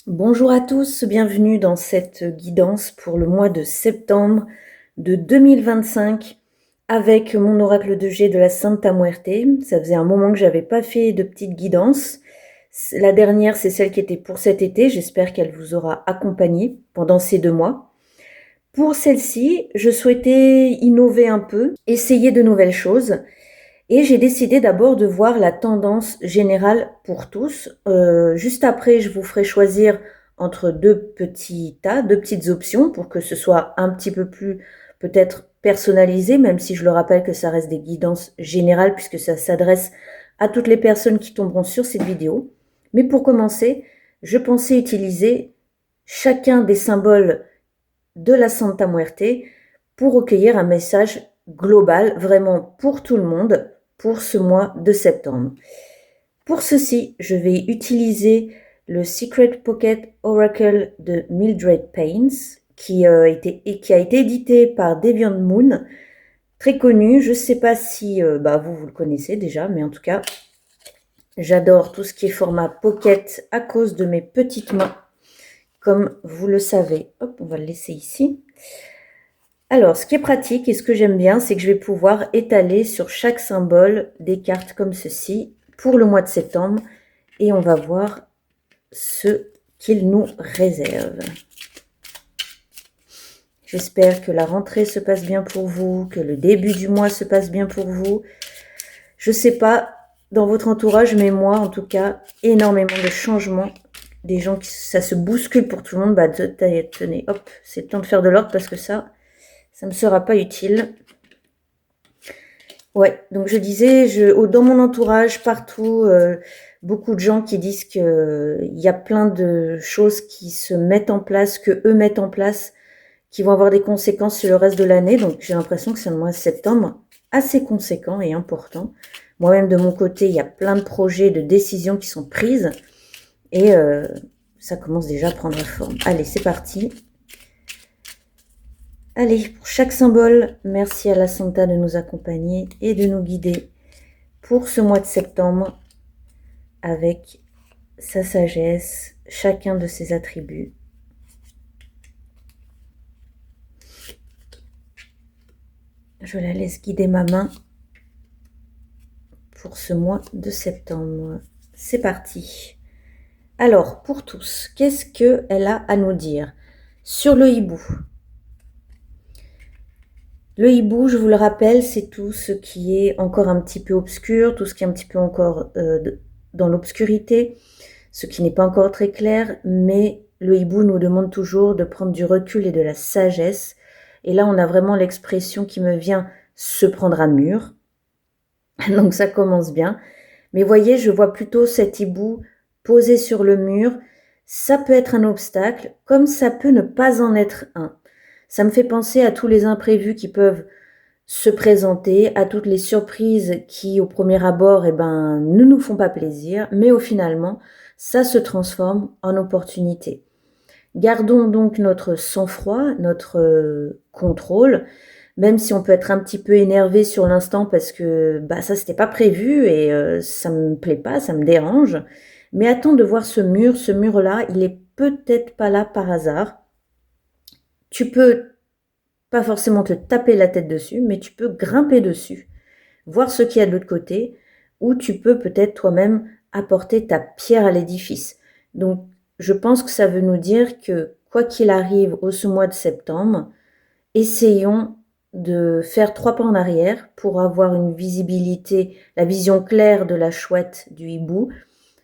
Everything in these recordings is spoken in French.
Bonjour à tous, bienvenue dans cette guidance pour le mois de septembre de 2025 avec mon oracle de G de la Santa Muerte. Ça faisait un moment que j'avais pas fait de petite guidance. La dernière, c'est celle qui était pour cet été. J'espère qu'elle vous aura accompagné pendant ces 2 mois. Pour celle-ci, je souhaitais innover un peu, essayer de nouvelles choses. Et j'ai décidé d'abord de voir la tendance générale pour tous. Juste après, je vous ferai choisir entre deux petits tas, deux petites options pour que ce soit un petit peu plus peut-être personnalisé, même si je le rappelle que ça reste des guidances générales puisque ça s'adresse à toutes les personnes qui tomberont sur cette vidéo. Mais pour commencer, je pensais utiliser chacun des symboles de la Santa Muerte pour recueillir un message global, vraiment pour tout le monde, pour ce mois de septembre. Pour ceci, je vais utiliser le Secret Pocket Oracle de Mildred Paynes, qui a été édité par Deviant Moon, très connu. Je ne sais pas si vous le connaissez déjà, mais en tout cas, j'adore tout ce qui est format pocket à cause de mes petites mains, comme vous le savez. Hop, on va le laisser ici. Alors, ce qui est pratique et ce que j'aime bien, c'est que je vais pouvoir étaler sur chaque symbole des cartes comme ceci pour le mois de septembre et on va voir ce qu'il nous réserve. J'espère que la rentrée se passe bien pour vous, que le début du mois se passe bien pour vous. Je ne sais pas dans votre entourage, mais moi, en tout cas, énormément de changements. Des gens qui ça se bouscule pour tout le monde. Bah, tenez, hop, c'est le temps de faire de l'ordre parce que ça ne me sera pas utile. Ouais, donc je disais, dans mon entourage, partout, beaucoup de gens qui disent qu'il y a plein de choses qui se mettent en place, que eux mettent en place, qui vont avoir des conséquences sur le reste de l'année. Donc j'ai l'impression que c'est un mois de septembre assez conséquent et important. Moi-même, de mon côté, il y a plein de projets, de décisions qui sont prises et ça commence déjà à prendre forme. Allez, c'est parti. Allez, pour chaque symbole, merci à la Santa de nous accompagner et de nous guider pour ce mois de septembre avec sa sagesse, chacun de ses attributs. Je la laisse guider ma main pour ce mois de septembre. C'est parti. Alors, pour tous, qu'est-ce qu'elle a à nous dire sur le hibou? Le hibou, je vous le rappelle, c'est tout ce qui est encore un petit peu obscur, tout ce qui est un petit peu encore dans l'obscurité, ce qui n'est pas encore très clair, mais le hibou nous demande toujours de prendre du recul et de la sagesse. Et là, on a vraiment l'expression qui me vient, se prendre à mûr. Donc ça commence bien. Mais voyez, je vois plutôt cet hibou posé sur le mur. Ça peut être un obstacle, comme ça peut ne pas en être un. Ça me fait penser à tous les imprévus qui peuvent se présenter, à toutes les surprises qui, au premier abord, ne nous font pas plaisir, mais au finalement, ça se transforme en opportunité. Gardons donc notre sang-froid, notre contrôle, même si on peut être un petit peu énervé sur l'instant parce que ça c'était pas prévu et ça me plaît pas, ça me dérange. Mais attends de voir ce mur-là, il est peut-être pas là par hasard. Tu peux pas forcément te taper la tête dessus, mais tu peux grimper dessus, voir ce qu'il y a de l'autre côté, ou tu peux peut-être toi-même apporter ta pierre à l'édifice. Donc, je pense que ça veut nous dire que quoi qu'il arrive au ce mois de septembre, essayons de faire 3 pas en arrière pour avoir une visibilité, la vision claire de la chouette du hibou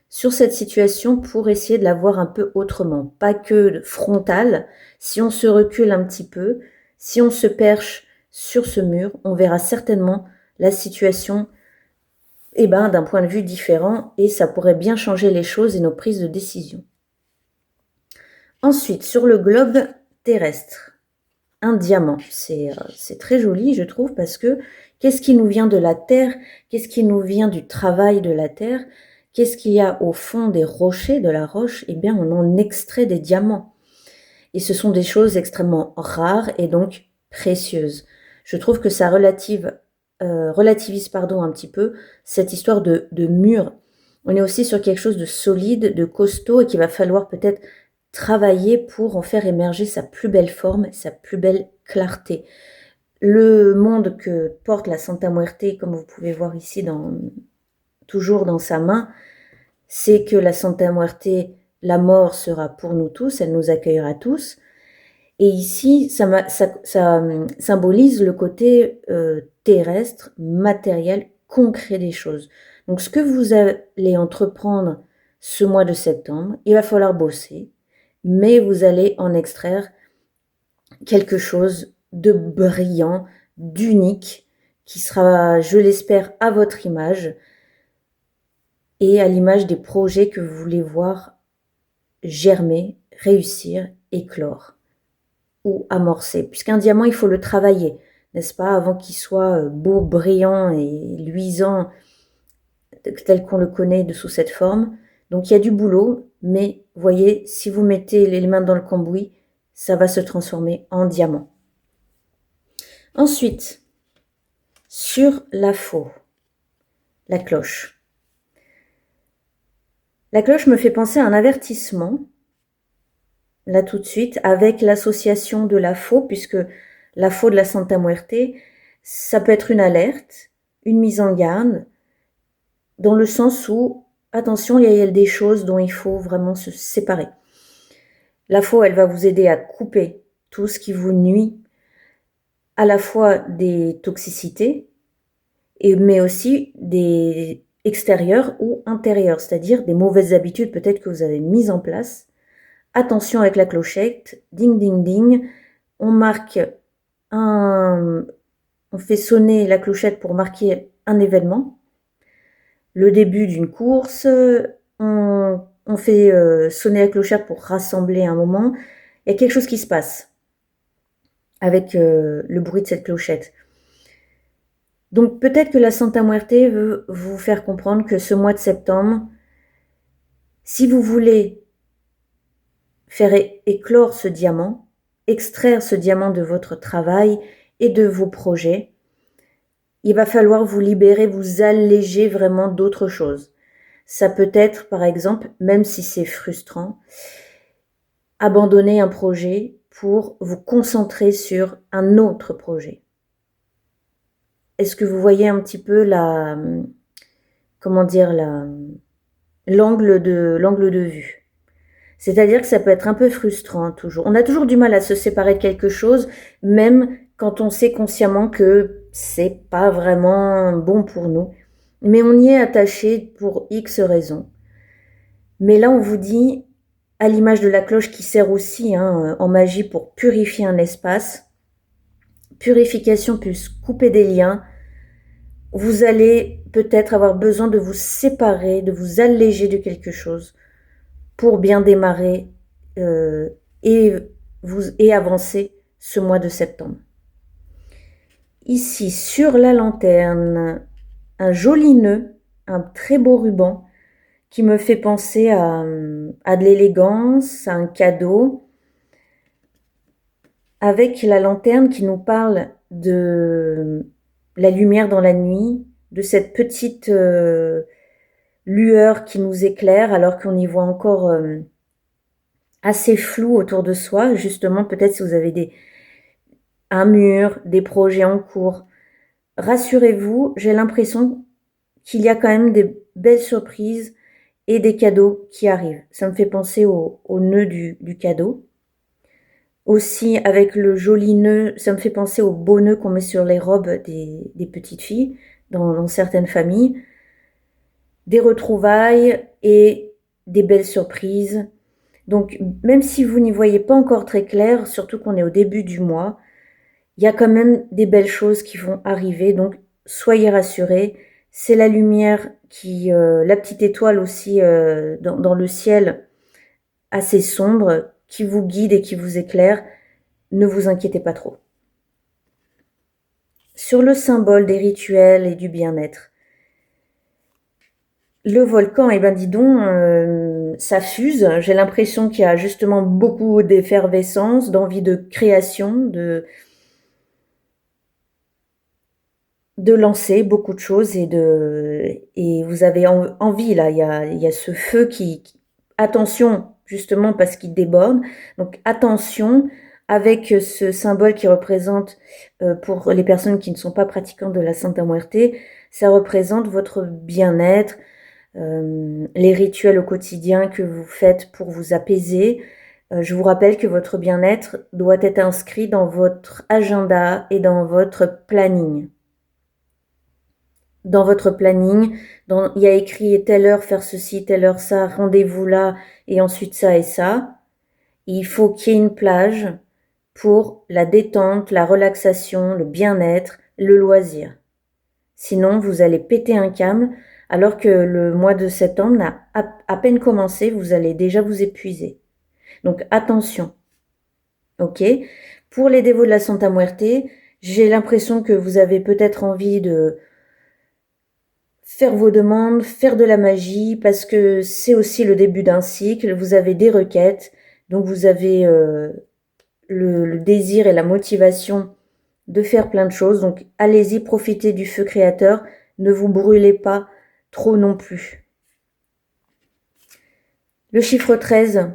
sur cette situation pour essayer de la voir un peu autrement, pas que frontale. Si on se recule un petit peu, si on se perche sur ce mur, on verra certainement la situation d'un point de vue différent et ça pourrait bien changer les choses et nos prises de décision. Ensuite, sur le globe terrestre, un diamant. C'est très joli, je trouve, parce que qu'est-ce qui nous vient de la Terre? Qu'est-ce qui nous vient du travail de la Terre? Qu'est-ce qu'il y a au fond des rochers, de la roche? Eh bien, on en extrait des diamants. Et ce sont des choses extrêmement rares et donc précieuses. Je trouve que ça relativise un petit peu cette histoire de mur. On est aussi sur quelque chose de solide, de costaud et qu'il va falloir peut-être travailler pour en faire émerger sa plus belle forme, sa plus belle clarté. Le monde que porte la Santa Muerte, comme vous pouvez voir ici toujours dans sa main, c'est que la Santa Muerte, la mort sera pour nous tous, elle nous accueillera tous. Et ici, ça symbolise le côté terrestre, matériel, concret des choses. Donc ce que vous allez entreprendre ce mois de septembre, il va falloir bosser, mais vous allez en extraire quelque chose de brillant, d'unique, qui sera, je l'espère, à votre image et à l'image des projets que vous voulez voir germer, réussir, éclore ou amorcer. Puisqu'un diamant, il faut le travailler, n'est-ce pas, avant qu'il soit beau, brillant et luisant, tel qu'on le connaît sous cette forme. Donc il y a du boulot, mais voyez, si vous mettez les mains dans le cambouis, ça va se transformer en diamant. Ensuite, sur la faux, la cloche. La cloche me fait penser à un avertissement, là tout de suite, avec l'association de la faux, puisque la faux de la Santa Muerte, ça peut être une alerte, une mise en garde, dans le sens où, attention, il y a des choses dont il faut vraiment se séparer. La faux, elle va vous aider à couper tout ce qui vous nuit, à la fois des toxicités, mais aussi des extérieures ou intérieures, c'est-à-dire des mauvaises habitudes peut-être que vous avez mises en place. Attention avec la clochette, ding ding ding, on fait sonner la clochette pour marquer un événement, le début d'une course, on fait sonner la clochette pour rassembler un moment. Il y a quelque chose qui se passe avec le bruit de cette clochette. Donc peut-être que la Santa Muerte veut vous faire comprendre que ce mois de septembre, si vous voulez faire éclore ce diamant, extraire ce diamant de votre travail et de vos projets, il va falloir vous libérer, vous alléger vraiment d'autres choses. Ça peut être, par exemple, même si c'est frustrant, abandonner un projet pour vous concentrer sur un autre projet. Est-ce que vous voyez un petit peu l'angle de vue? C'est-à-dire que ça peut être un peu frustrant toujours. On a toujours du mal à se séparer de quelque chose, même quand on sait consciemment que c'est pas vraiment bon pour nous. Mais on y est attaché pour X raisons. Mais là, on vous dit, à l'image de la cloche qui sert aussi en magie pour purifier un espace, purification plus couper des liens, vous allez peut-être avoir besoin de vous séparer, de vous alléger de quelque chose pour bien démarrer et avancer ce mois de septembre. Ici, sur la lanterne, un joli nœud, un très beau ruban qui me fait penser à de l'élégance, à un cadeau, avec la lanterne qui nous parle de la lumière dans la nuit, de cette petite lueur qui nous éclaire alors qu'on y voit encore assez flou autour de soi. Justement, peut-être si vous avez un mur, des projets en cours, rassurez-vous, j'ai l'impression qu'il y a quand même des belles surprises et des cadeaux qui arrivent. Ça me fait penser au nœud du cadeau. Aussi, avec le joli nœud, ça me fait penser au beau nœud qu'on met sur les robes des petites filles dans certaines familles. Des retrouvailles et des belles surprises. Donc, même si vous n'y voyez pas encore très clair, surtout qu'on est au début du mois, il y a quand même des belles choses qui vont arriver. Donc, soyez rassurés. C'est la lumière la petite étoile aussi dans le ciel assez sombre qui vous guide et qui vous éclaire. Ne vous inquiétez pas trop. Sur le symbole des rituels et du bien-être, le volcan, eh ben dis donc, ça fuse. J'ai l'impression qu'il y a justement beaucoup d'effervescence, d'envie de création, de lancer beaucoup de choses et vous avez envie là. Il y a ce feu attention, justement parce qu'il déborde. Donc attention avec ce symbole qui représente, pour les personnes qui ne sont pas pratiquantes de la Santa Muerte, ça représente votre bien-être, les rituels au quotidien que vous faites pour vous apaiser. Je vous rappelle que votre bien-être doit être inscrit dans votre agenda et dans votre planning. Dans votre planning, il y a écrit telle heure faire ceci, telle heure ça, rendez-vous là, et ensuite ça et ça. Il faut qu'il y ait une plage pour la détente, la relaxation, le bien-être, le loisir. Sinon, vous allez péter un câble, alors que le mois de septembre n'a à peine commencé, vous allez déjà vous épuiser. Donc attention, ok? Pour les dévots de la Santa Muerte, j'ai l'impression que vous avez peut-être envie de faire vos demandes, faire de la magie, parce que c'est aussi le début d'un cycle, vous avez des requêtes, donc vous avez le désir et la motivation de faire plein de choses. Donc allez-y, profitez du feu créateur, ne vous brûlez pas trop non plus. Le chiffre 13,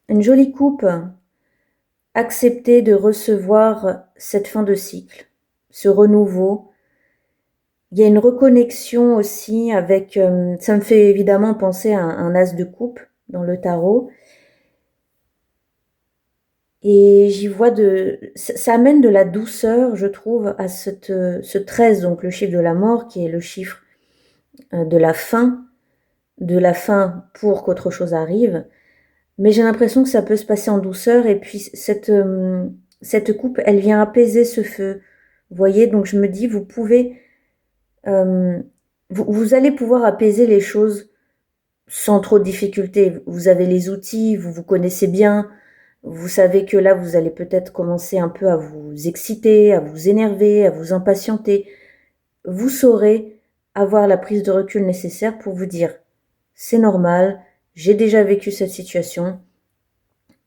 une jolie coupe. Acceptez de recevoir cette fin de cycle, ce renouveau. Il y a une reconnexion aussi avec, ça me fait évidemment penser à un as de coupe dans le tarot. Et j'y vois ça amène de la douceur, je trouve, à ce 13, donc le chiffre de la mort, qui est le chiffre de la fin pour qu'autre chose arrive. Mais j'ai l'impression que ça peut se passer en douceur, et puis cette coupe, elle vient apaiser ce feu. Vous voyez, donc je me dis, vous pouvez, vous allez pouvoir apaiser les choses sans trop de difficulté. Vous avez les outils, vous vous connaissez bien, vous savez que là, vous allez peut-être commencer un peu à vous exciter, à vous énerver, à vous impatienter. Vous saurez avoir la prise de recul nécessaire pour vous dire, c'est normal, j'ai déjà vécu cette situation,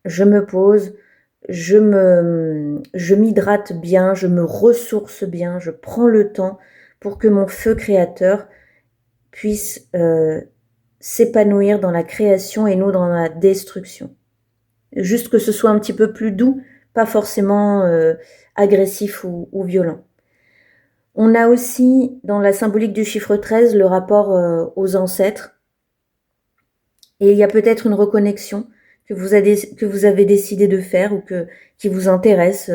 je me pose, je m'hydrate bien, je me ressource bien, je prends le temps pour que mon feu créateur puisse s'épanouir dans la création et non dans la destruction. Juste que ce soit un petit peu plus doux, pas forcément agressif ou violent. On a aussi, dans la symbolique du chiffre 13, le rapport aux ancêtres. Et il y a peut-être une reconnexion que vous avez décidé de faire ou qui vous intéresse.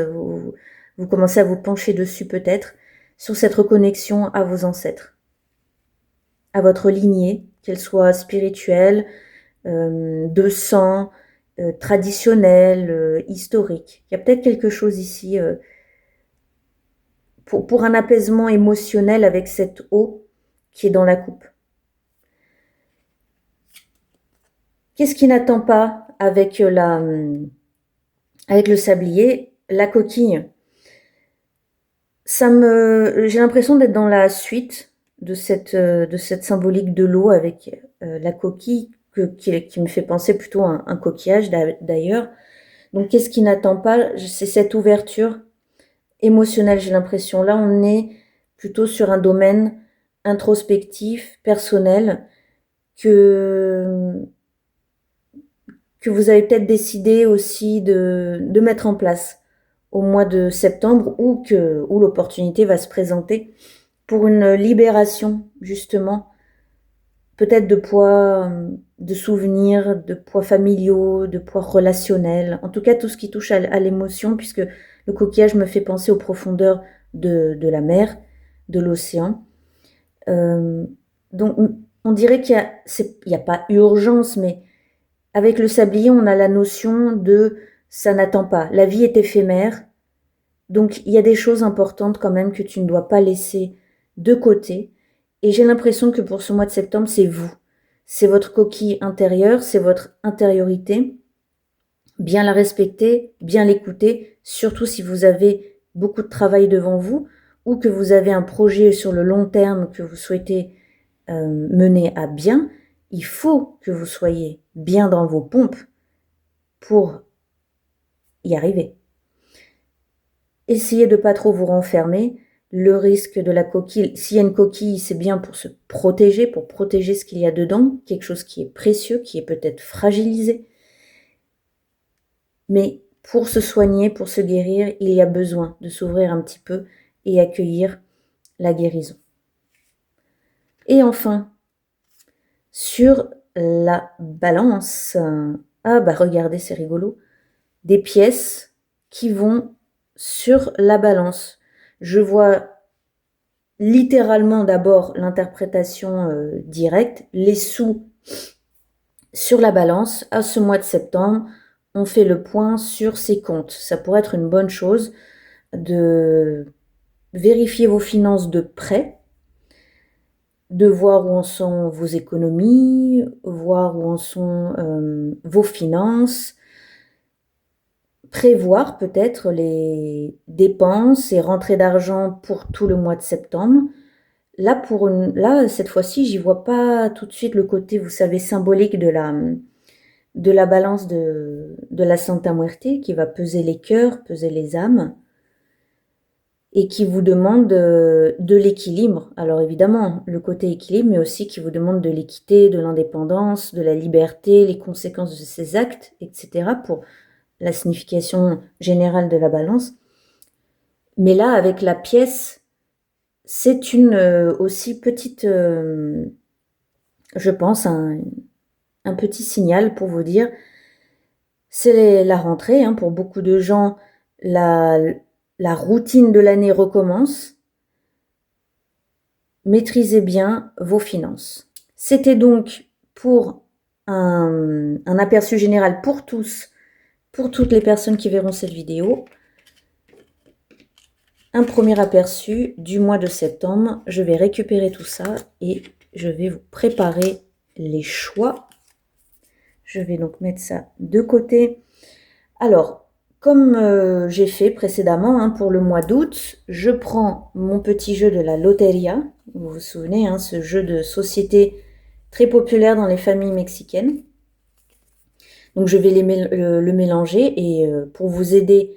Vous commencez à vous pencher dessus peut-être, sur cette reconnexion à vos ancêtres, à votre lignée, qu'elle soit spirituelle, de sang, traditionnelle, historique. Il y a peut-être quelque chose ici pour un apaisement émotionnel avec cette eau qui est dans la coupe. Qu'est-ce qui n'attend pas avec le sablier? La coquille. J'ai l'impression d'être dans la suite de cette symbolique de l'eau avec la coquille qui me fait penser plutôt à un coquillage d'ailleurs. Donc qu'est-ce qui n'attend pas? C'est cette ouverture émotionnelle, j'ai l'impression. Là, on est plutôt sur un domaine introspectif, personnel, que vous avez peut-être décidé aussi de mettre en place au mois de septembre, ou l'opportunité va se présenter pour une libération, justement, peut-être de poids, de souvenirs, de poids familiaux, de poids relationnels, en tout cas tout ce qui touche à l'émotion, puisque le coquillage me fait penser aux profondeurs de la mer, de l'océan. Donc on dirait qu'il y a pas urgence, mais avec le sablier, on a la notion de ça n'attend pas. La vie est éphémère, donc il y a des choses importantes quand même que tu ne dois pas laisser de côté. Et j'ai l'impression que pour ce mois de septembre, c'est vous. C'est votre coquille intérieure, c'est votre intériorité. Bien la respecter, bien l'écouter, surtout si vous avez beaucoup de travail devant vous ou que vous avez un projet sur le long terme que vous souhaitez mener à bien. Il faut que vous soyez bien dans vos pompes pour y arriver. Essayez de pas trop vous renfermer, le risque de la coquille. S'il y a une coquille, c'est bien pour se protéger, pour protéger ce qu'il y a dedans, quelque chose qui est précieux, qui est peut-être fragilisé. Mais pour se soigner, pour se guérir, il y a besoin de s'ouvrir un petit peu et accueillir la guérison. Et enfin, sur la balance, ah bah regardez, c'est rigolo, des pièces qui vont sur la balance. Je vois littéralement d'abord l'interprétation directe, les sous sur la balance. À ce mois de septembre, on fait le point sur ses comptes. Ça pourrait être une bonne chose de vérifier vos finances de près, de voir où en sont vos économies, voir où en sont vos finances, prévoir peut-être les dépenses et rentrées d'argent pour tout le mois de septembre. Là, cette fois-ci, j'y vois pas tout de suite le côté, vous savez, symbolique de la balance de la Santa Muerte qui va peser les cœurs, peser les âmes et qui vous demande de l'équilibre. Alors évidemment, le côté équilibre, mais aussi qui vous demande de l'équité, de l'indépendance, de la liberté, les conséquences de ses actes, etc. pour la signification générale de la balance. Mais là, avec la pièce, c'est une aussi petite, je pense, un petit signal pour vous dire, c'est la rentrée, hein, pour beaucoup de gens, la routine de l'année recommence. Maîtrisez bien vos finances. C'était donc pour un aperçu général pour tous, pour toutes les personnes qui verront cette vidéo. Un premier aperçu du mois de septembre. Je vais récupérer tout ça et je vais vous préparer les choix. Je vais donc mettre ça de côté. Alors, comme j'ai fait précédemment hein, pour le mois d'août, je prends mon petit jeu de la Loteria. Vous vous souvenez, hein, ce jeu de société très populaire dans les familles mexicaines. Donc je vais le mélanger et pour vous aider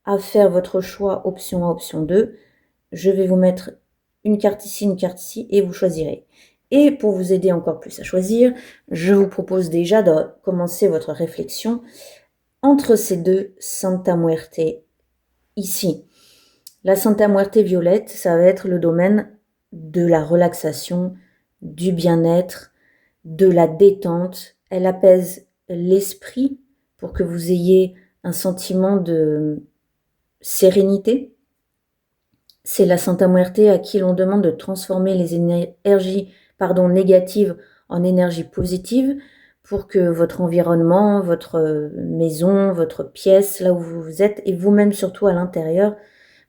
à faire votre choix option A, option 2, je vais vous mettre une carte ici et vous choisirez. Et pour vous aider encore plus à choisir, je vous propose déjà de commencer votre réflexion entre ces deux Santa Muerte ici. La Santa Muerte violette, ça va être le domaine de la relaxation, du bien-être, de la détente. Elle apaise l'esprit pour que vous ayez un sentiment de sérénité. C'est la Santa Muerte à qui l'on demande de transformer les énergies négatives en énergie positive pour que votre environnement, votre maison, votre pièce, là où vous êtes, et vous-même surtout à l'intérieur,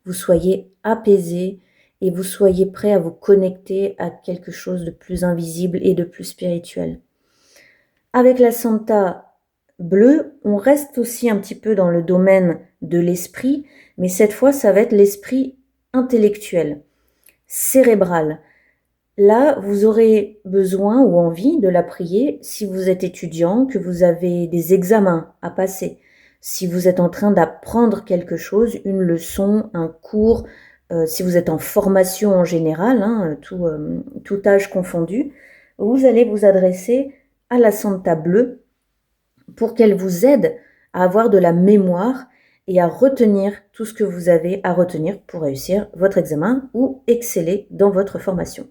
vous soyez apaisé et vous soyez prêt à vous connecter à quelque chose de plus invisible et de plus spirituel. Avec la Santa bleue, on reste aussi un petit peu dans le domaine de l'esprit, mais cette fois, ça va être l'esprit intellectuel, cérébral. Là, vous aurez besoin ou envie de la prier si vous êtes étudiant, que vous avez des examens à passer, si vous êtes en train d'apprendre quelque chose, une leçon, un cours, si vous êtes en formation en général, hein, tout âge confondu, vous allez vous adresser à la Santa bleue pour qu'elle vous aide à avoir de la mémoire et à retenir tout ce que vous avez à retenir pour réussir votre examen ou exceller dans votre formation.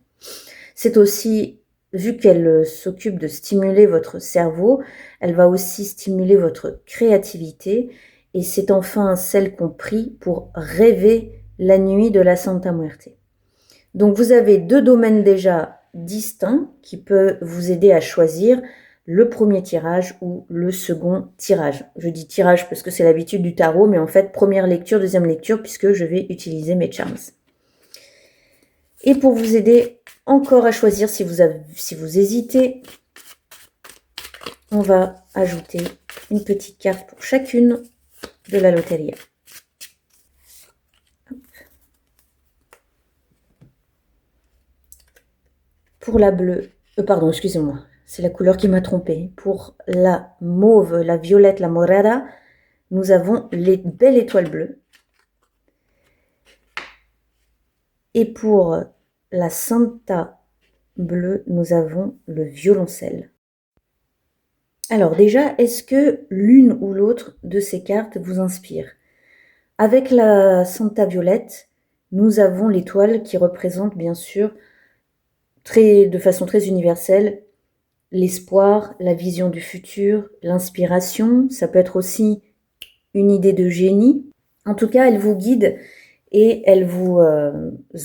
C'est aussi, vu qu'elle s'occupe de stimuler votre cerveau, elle va aussi stimuler votre créativité et c'est enfin celle qu'on prie pour rêver la nuit de la Santa Muerte. Donc vous avez deux domaines déjà distincts qui peuvent vous aider à choisir le premier tirage ou le second tirage. Je dis tirage parce que c'est l'habitude du tarot, mais en fait, première lecture, deuxième lecture, puisque je vais utiliser mes charms. Et pour vous aider encore à choisir, si vous hésitez, on va ajouter une petite carte pour chacune de la Loteria. Pour la bleue, pardon, excusez-moi, c'est la couleur qui m'a trompée. Pour la mauve, la violette, la morada, nous avons les belles étoiles bleues. Et pour la Santa bleue, nous avons le violoncelle. Alors déjà, est-ce que l'une ou l'autre de ces cartes vous inspire? Avec la Santa violette, nous avons l'étoile qui représente bien sûr de façon très universelle l'espoir, la vision du futur, l'inspiration. Ça peut être aussi une idée de génie. En tout cas, elle vous guide et elle vous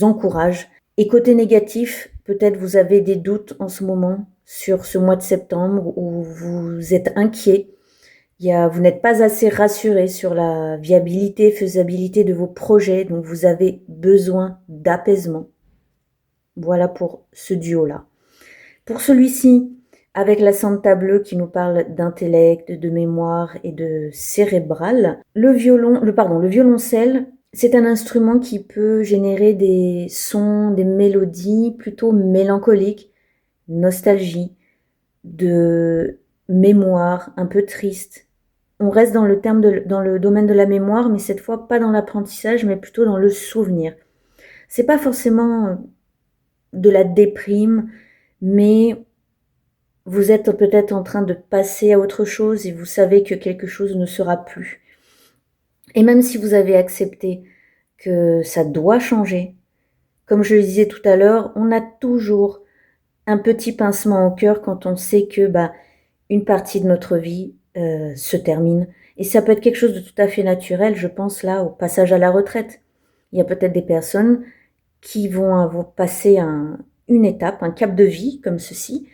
encourage. Et côté négatif, peut-être vous avez des doutes en ce moment sur ce mois de septembre où vous êtes inquiet. Vous n'êtes pas assez rassuré sur la viabilité, faisabilité de vos projets, donc vous avez besoin d'apaisement. Voilà pour ce duo-là. Pour celui-ci, avec la Santa bleue qui nous parle d'intellect, de mémoire et de cérébral, le violoncelle, c'est un instrument qui peut générer des sons, des mélodies plutôt mélancoliques, nostalgie, de mémoire, un peu triste. On reste dans le domaine de la mémoire, mais cette fois pas dans l'apprentissage, mais plutôt dans le souvenir. C'est pas forcément de la déprime, mais vous êtes peut-être en train de passer à autre chose et vous savez que quelque chose ne sera plus. Et même si vous avez accepté que ça doit changer, comme je le disais tout à l'heure, on a toujours un petit pincement au cœur quand on sait que une partie de notre vie se termine. Et ça peut être quelque chose de tout à fait naturel, je pense là au passage à la retraite. Il y a peut-être des personnes qui vont passer une étape, un cap de vie comme ceci,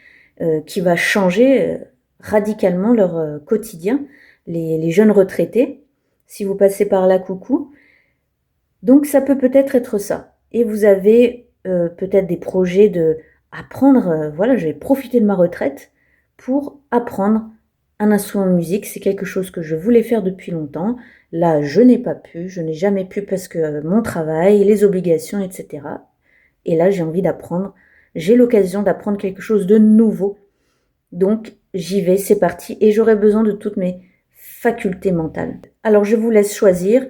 qui va changer radicalement leur quotidien, les jeunes retraités, si vous passez par là, coucou. Donc ça peut peut-être être ça. Et vous avez peut-être des projets de apprendre, voilà, je vais profiter de ma retraite pour apprendre un instrument de musique. C'est quelque chose que je voulais faire depuis longtemps. Là, je n'ai pas pu, je n'ai jamais pu parce que mon travail, les obligations, etc. Et là, j'ai envie d'apprendre. J'ai l'occasion d'apprendre quelque chose de nouveau. Donc, j'y vais, c'est parti. Et j'aurai besoin de toutes mes facultés mentales. Alors, je vous laisse choisir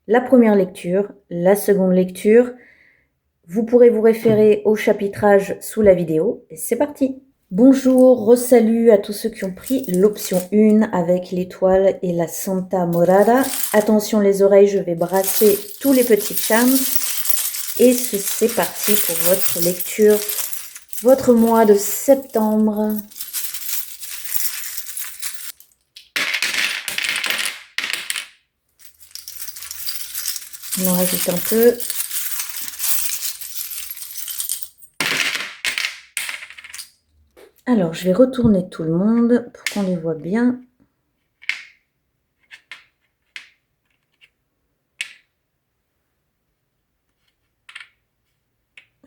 la première lecture, la seconde lecture. Vous pourrez vous référer au chapitrage sous la vidéo. Et c'est parti! Bonjour, re-salut à tous ceux qui ont pris l'option 1 avec l'étoile et la Santa Morada. Attention les oreilles, je vais brasser tous les petits charms. Et c'est parti pour votre lecture, votre mois de septembre. On en rajoute un peu. Alors, je vais retourner tout le monde pour qu'on les voit bien.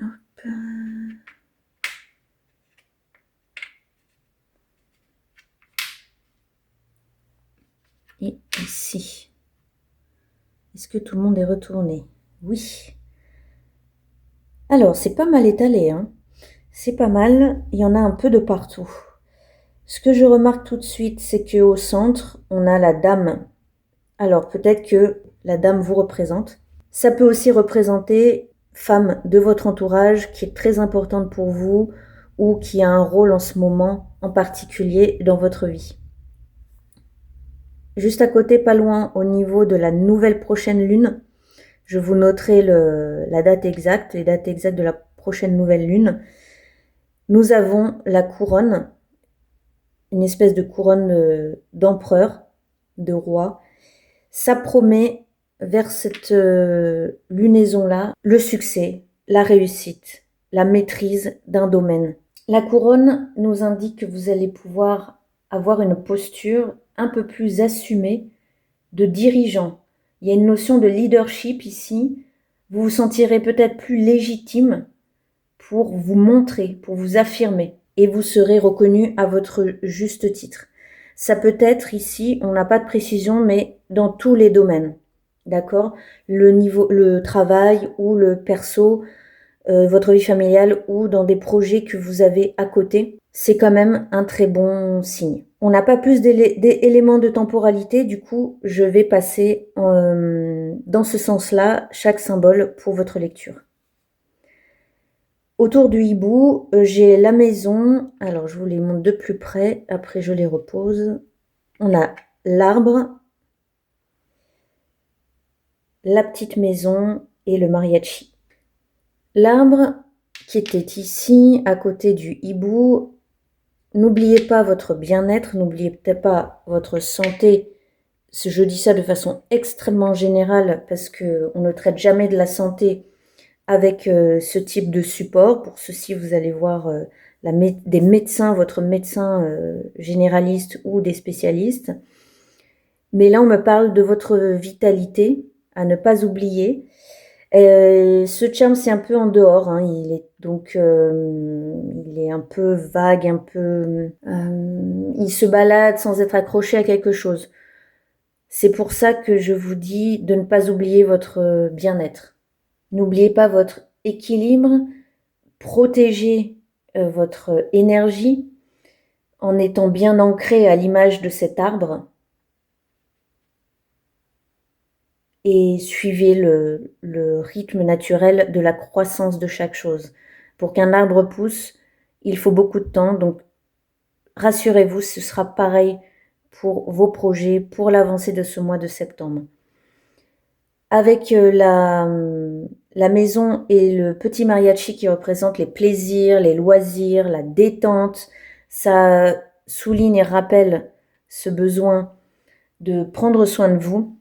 Hop. Et ici. Est-ce que tout le monde est retourné? Oui. Alors, c'est pas mal étalé, hein. C'est pas mal, il y en a un peu de partout. Ce que je remarque tout de suite, c'est qu'au centre, on a la dame. Alors, peut-être que la dame vous représente. Ça peut aussi représenter femme de votre entourage qui est très importante pour vous ou qui a un rôle en ce moment en particulier dans votre vie. Juste à côté, pas loin, au niveau de la nouvelle prochaine lune, je vous noterai la date exacte, les dates exactes de la prochaine nouvelle lune. Nous avons la couronne, une espèce de couronne d'empereur, de roi. Ça promet vers cette lunaison-là le succès, la réussite, la maîtrise d'un domaine. La couronne nous indique que vous allez pouvoir avoir une posture un peu plus assumée de dirigeant. Il y a une notion de leadership ici. Vous vous sentirez peut-être plus légitime pour vous montrer, pour vous affirmer, et vous serez reconnu à votre juste titre. Ça peut être ici, on n'a pas de précision, mais dans tous les domaines, d'accord? Le travail ou le perso, votre vie familiale ou dans des projets que vous avez à côté, c'est quand même un très bon signe. On n'a pas plus d'éléments de temporalité, du coup, je vais passer dans ce sens-là chaque symbole pour votre lecture. Autour du hibou, j'ai la maison. Alors, je vous les montre de plus près. Après, je les repose. On a l'arbre, la petite maison et le mariachi. L'arbre qui était ici, à côté du hibou, n'oubliez pas votre bien-être, n'oubliez peut-être pas votre santé. Je dis ça de façon extrêmement générale parce qu'on ne traite jamais de la santé avec ce type de support. Pour ceci, vous allez voir des médecins, votre médecin généraliste ou des spécialistes. Mais là, on me parle de votre vitalité, à ne pas oublier. Ce charme, c'est un peu en dehors, hein. Il est un peu vague, il se balade sans être accroché à quelque chose. C'est pour ça que je vous dis de ne pas oublier votre bien-être. N'oubliez pas votre équilibre, protégez votre énergie en étant bien ancré à l'image de cet arbre. Et suivez le rythme naturel de la croissance de chaque chose. Pour qu'un arbre pousse, il faut beaucoup de temps, donc rassurez-vous, ce sera pareil pour vos projets, pour l'avancée de ce mois de septembre. Avec la maison et le petit mariachi qui représente les plaisirs, les loisirs, la détente, ça souligne et rappelle ce besoin de prendre soin de vous.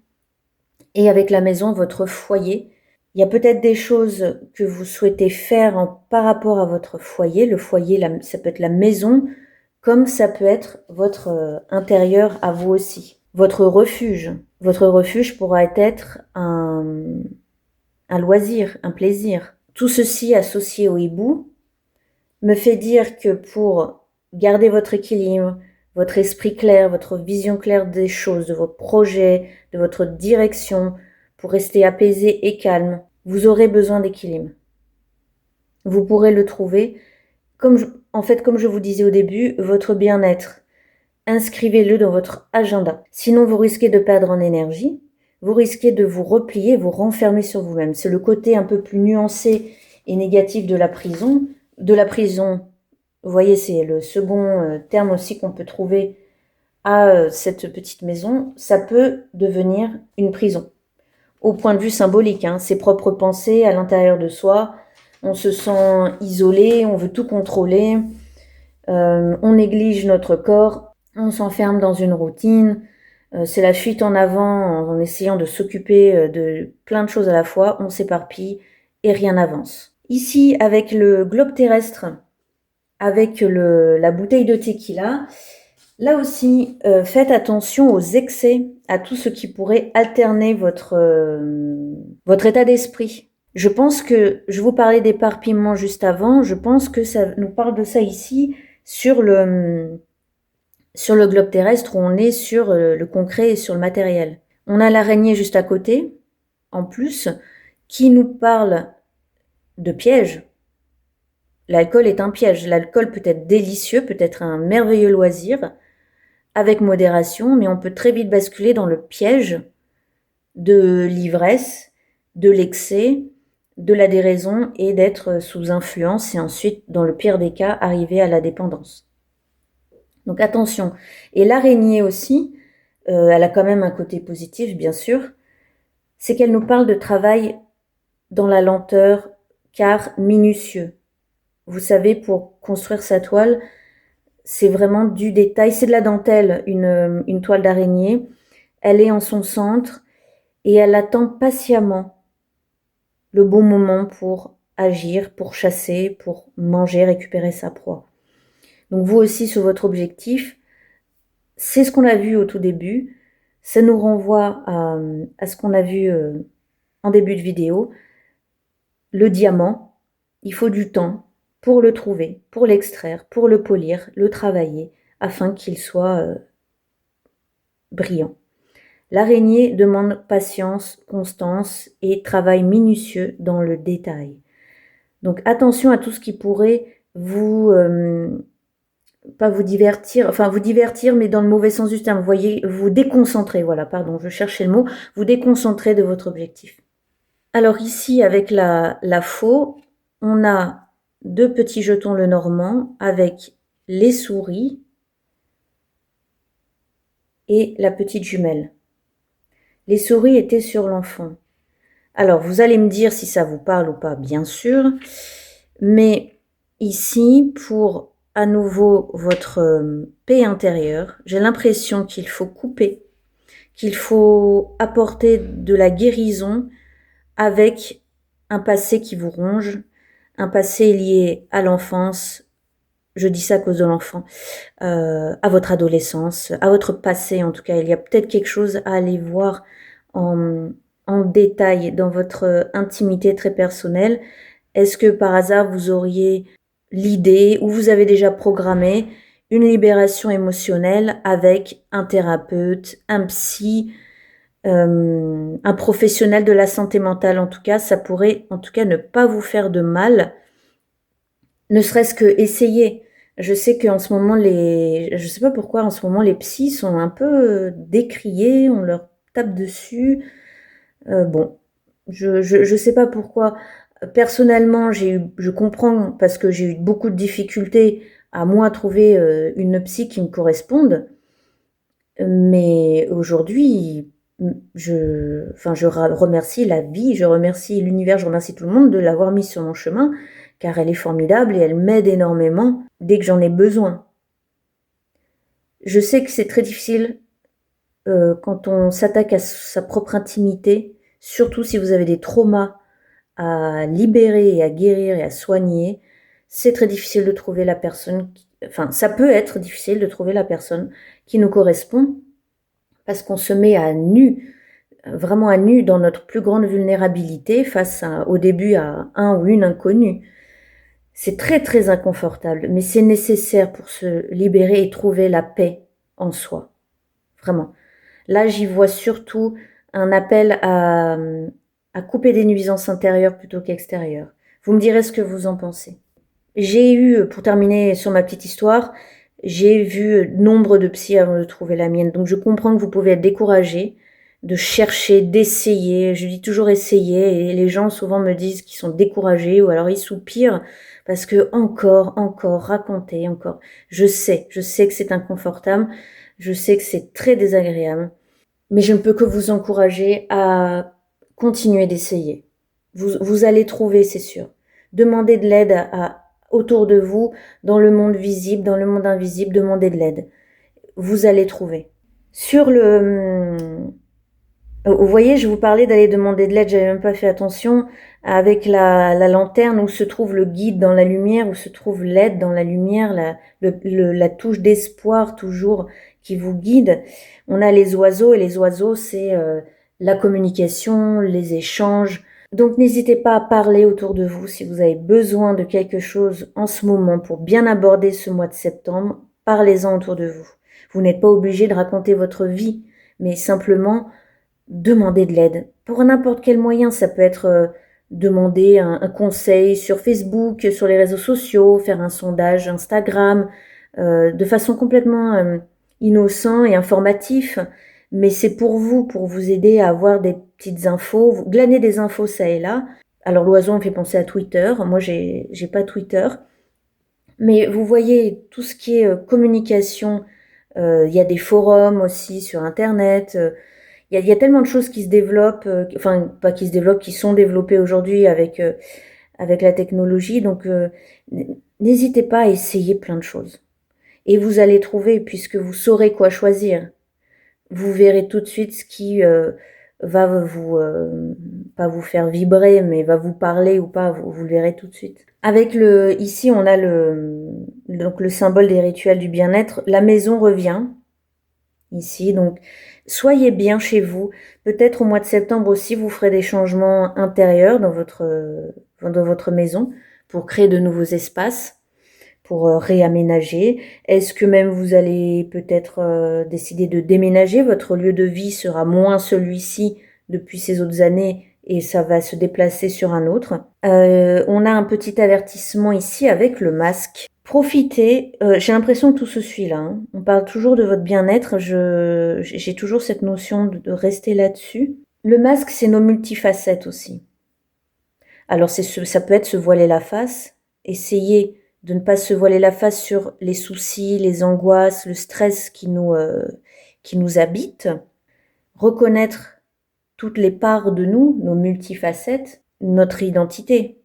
Et avec la maison, votre foyer. Il y a peut-être des choses que vous souhaitez faire par rapport à votre foyer. Le foyer, ça peut être la maison, comme ça peut être votre intérieur à vous aussi. Votre refuge. Votre refuge pourra être un loisir, un plaisir. Tout ceci associé au hibou me fait dire que pour garder votre équilibre, votre esprit clair, votre vision claire des choses, de vos projets, de votre direction, pour rester apaisé et calme, vous aurez besoin d'équilibre. Vous pourrez le trouver, comme je vous disais au début, votre bien-être. Inscrivez-le dans votre agenda. Sinon, vous risquez de perdre en énergie, vous risquez de vous replier, vous renfermer sur vous-même. C'est le côté un peu plus nuancé et négatif de la prison. Vous voyez, c'est le second terme aussi qu'on peut trouver à cette petite maison. Ça peut devenir une prison. Au point de vue symbolique, hein, ses propres pensées à l'intérieur de soi. On se sent isolé, on veut tout contrôler, on néglige notre corps, on s'enferme dans une routine. C'est la fuite en avant en essayant de s'occuper de plein de choses à la fois. On s'éparpille et rien n'avance. Ici, avec le globe terrestre, avec la bouteille de tequila, là aussi, faites attention aux excès, à tout ce qui pourrait alterner votre état d'esprit. Je pense que, je vous parlais d'éparpillement juste avant, je pense que ça nous parle de ça ici, sur le globe terrestre où on est sur le concret et sur le matériel. On a l'araignée juste à côté, en plus, qui nous parle de pièges. L'alcool est un piège. L'alcool peut être délicieux, peut être un merveilleux loisir, avec modération, mais on peut très vite basculer dans le piège de l'ivresse, de l'excès, de la déraison et d'être sous influence et ensuite, dans le pire des cas, arriver à la dépendance. Donc attention. Et l'araignée aussi, elle a quand même un côté positif, bien sûr, c'est qu'elle nous parle de travail dans la lenteur, car minutieux. Vous savez, pour construire sa toile, c'est vraiment du détail. C'est de la dentelle, une toile d'araignée. Elle est en son centre et elle attend patiemment le bon moment pour agir, pour chasser, pour manger, récupérer sa proie. Donc vous aussi, sur votre objectif, c'est ce qu'on a vu au tout début. Ça nous renvoie à ce qu'on a vu en début de vidéo. Le diamant, il faut du temps pour le trouver, pour l'extraire, pour le polir, le travailler, afin qu'il soit brillant. L'araignée demande patience, constance et travail minutieux dans le détail. Donc attention à tout ce qui pourrait pas vous divertir, enfin vous divertir, mais dans le mauvais sens du terme, vous voyez, vous déconcentrer, voilà, pardon, je cherchais le mot, vous déconcentrer de votre objectif. Alors ici, avec la faux, on a 2 petits jetons Lenormand avec les souris et la petite jumelle. Les souris étaient sur l'enfant. Alors, vous allez me dire si ça vous parle ou pas, bien sûr, mais ici, pour à nouveau votre paix intérieure, j'ai l'impression qu'il faut couper, qu'il faut apporter de la guérison avec un passé qui vous ronge, un passé lié à l'enfance, je dis ça à cause de l'enfant, à votre adolescence, à votre passé en tout cas. Il y a peut-être quelque chose à aller voir en détail dans votre intimité très personnelle. Est-ce que par hasard vous auriez l'idée ou vous avez déjà programmé une libération émotionnelle avec un thérapeute, un psy, un professionnel de la santé mentale en tout cas, ça pourrait en tout cas ne pas vous faire de mal, ne serait-ce que essayer. Je sais qu'en ce moment je sais pas pourquoi en ce moment les psys sont un peu décriés, on leur tape dessus. Bon, je sais pas pourquoi. Personnellement, je comprends parce que j'ai eu beaucoup de difficultés à moi trouver une psy qui me corresponde. Mais aujourd'hui, je remercie la vie, je remercie l'univers, je remercie tout le monde de l'avoir mise sur mon chemin, car elle est formidable et elle m'aide énormément dès que j'en ai besoin. Je sais que c'est très difficile quand on s'attaque à sa propre intimité, surtout si vous avez des traumas à libérer et à guérir et à soigner. C'est très difficile de trouver la personne, enfin ça peut être difficile de trouver la personne qui nous correspond, parce qu'on se met à nu, vraiment à nu dans notre plus grande vulnérabilité face au début à un ou une inconnue. C'est très très inconfortable, mais c'est nécessaire pour se libérer et trouver la paix en soi. Vraiment. Là, j'y vois surtout un appel à couper des nuisances intérieures plutôt qu'extérieures. Vous me direz ce que vous en pensez. J'ai eu, pour terminer sur ma petite histoire, j'ai vu nombre de psys avant de trouver la mienne. Donc je comprends que vous pouvez être découragé, de chercher, d'essayer. Je dis toujours essayer et les gens souvent me disent qu'ils sont découragés ou alors ils soupirent parce que encore, raconter, encore. Je sais que c'est inconfortable, je sais que c'est très désagréable, mais je ne peux que vous encourager à continuer d'essayer. Vous allez trouver, c'est sûr. Demandez de l'aide autour de vous, dans le monde visible, dans le monde invisible, demandez de l'aide. Vous allez trouver. Sur vous voyez, je vous parlais d'aller demander de l'aide, j'avais même pas fait attention, avec la lanterne où se trouve le guide dans la lumière, où se trouve l'aide dans la lumière, la touche d'espoir toujours qui vous guide. On a les oiseaux, et les oiseaux, c'est la communication, les échanges. Donc n'hésitez pas à parler autour de vous si vous avez besoin de quelque chose en ce moment pour bien aborder ce mois de septembre. Parlez-en autour de vous. Vous n'êtes pas obligé de raconter votre vie, mais simplement demander de l'aide. Pour n'importe quel moyen, ça peut être demander un conseil sur Facebook, sur les réseaux sociaux, faire un sondage Instagram, de façon complètement innocent et informatif. Mais c'est pour vous aider à avoir des petites infos, vous glaner des infos ça et là. Alors l'oiseau me fait penser à Twitter. Moi, j'ai pas Twitter. Mais vous voyez, tout ce qui est communication, il y a des forums aussi sur Internet. Il y a tellement de choses qui se développent, enfin pas qui se développent, qui sont développées aujourd'hui avec la technologie. Donc n'hésitez pas à essayer plein de choses. Et vous allez trouver, puisque vous saurez quoi choisir. Vous verrez tout de suite ce qui va vous, pas vous faire vibrer, mais va vous parler ou pas, vous le verrez tout de suite. Avec ici on a donc le symbole des rituels du bien-être. La maison revient ici, donc soyez bien chez vous. Peut-être au mois de septembre aussi, vous ferez des changements intérieurs dans votre maison pour créer de nouveaux espaces, pour réaménager. Est-ce que même vous allez peut-être décider de déménager? Votre lieu de vie sera moins celui-ci depuis ces autres années et ça va se déplacer sur un autre. On a un petit avertissement ici avec le masque. Profitez, j'ai l'impression que tout se suit là, hein. On parle toujours de votre bien-être, j'ai toujours cette notion de rester là-dessus. Le masque, c'est nos multifacettes aussi. Alors ça peut être se voiler la face, essayer de ne pas se voiler la face sur les soucis, les angoisses, le stress qui nous habitent, reconnaître toutes les parts de nous, nos multifacettes, notre identité.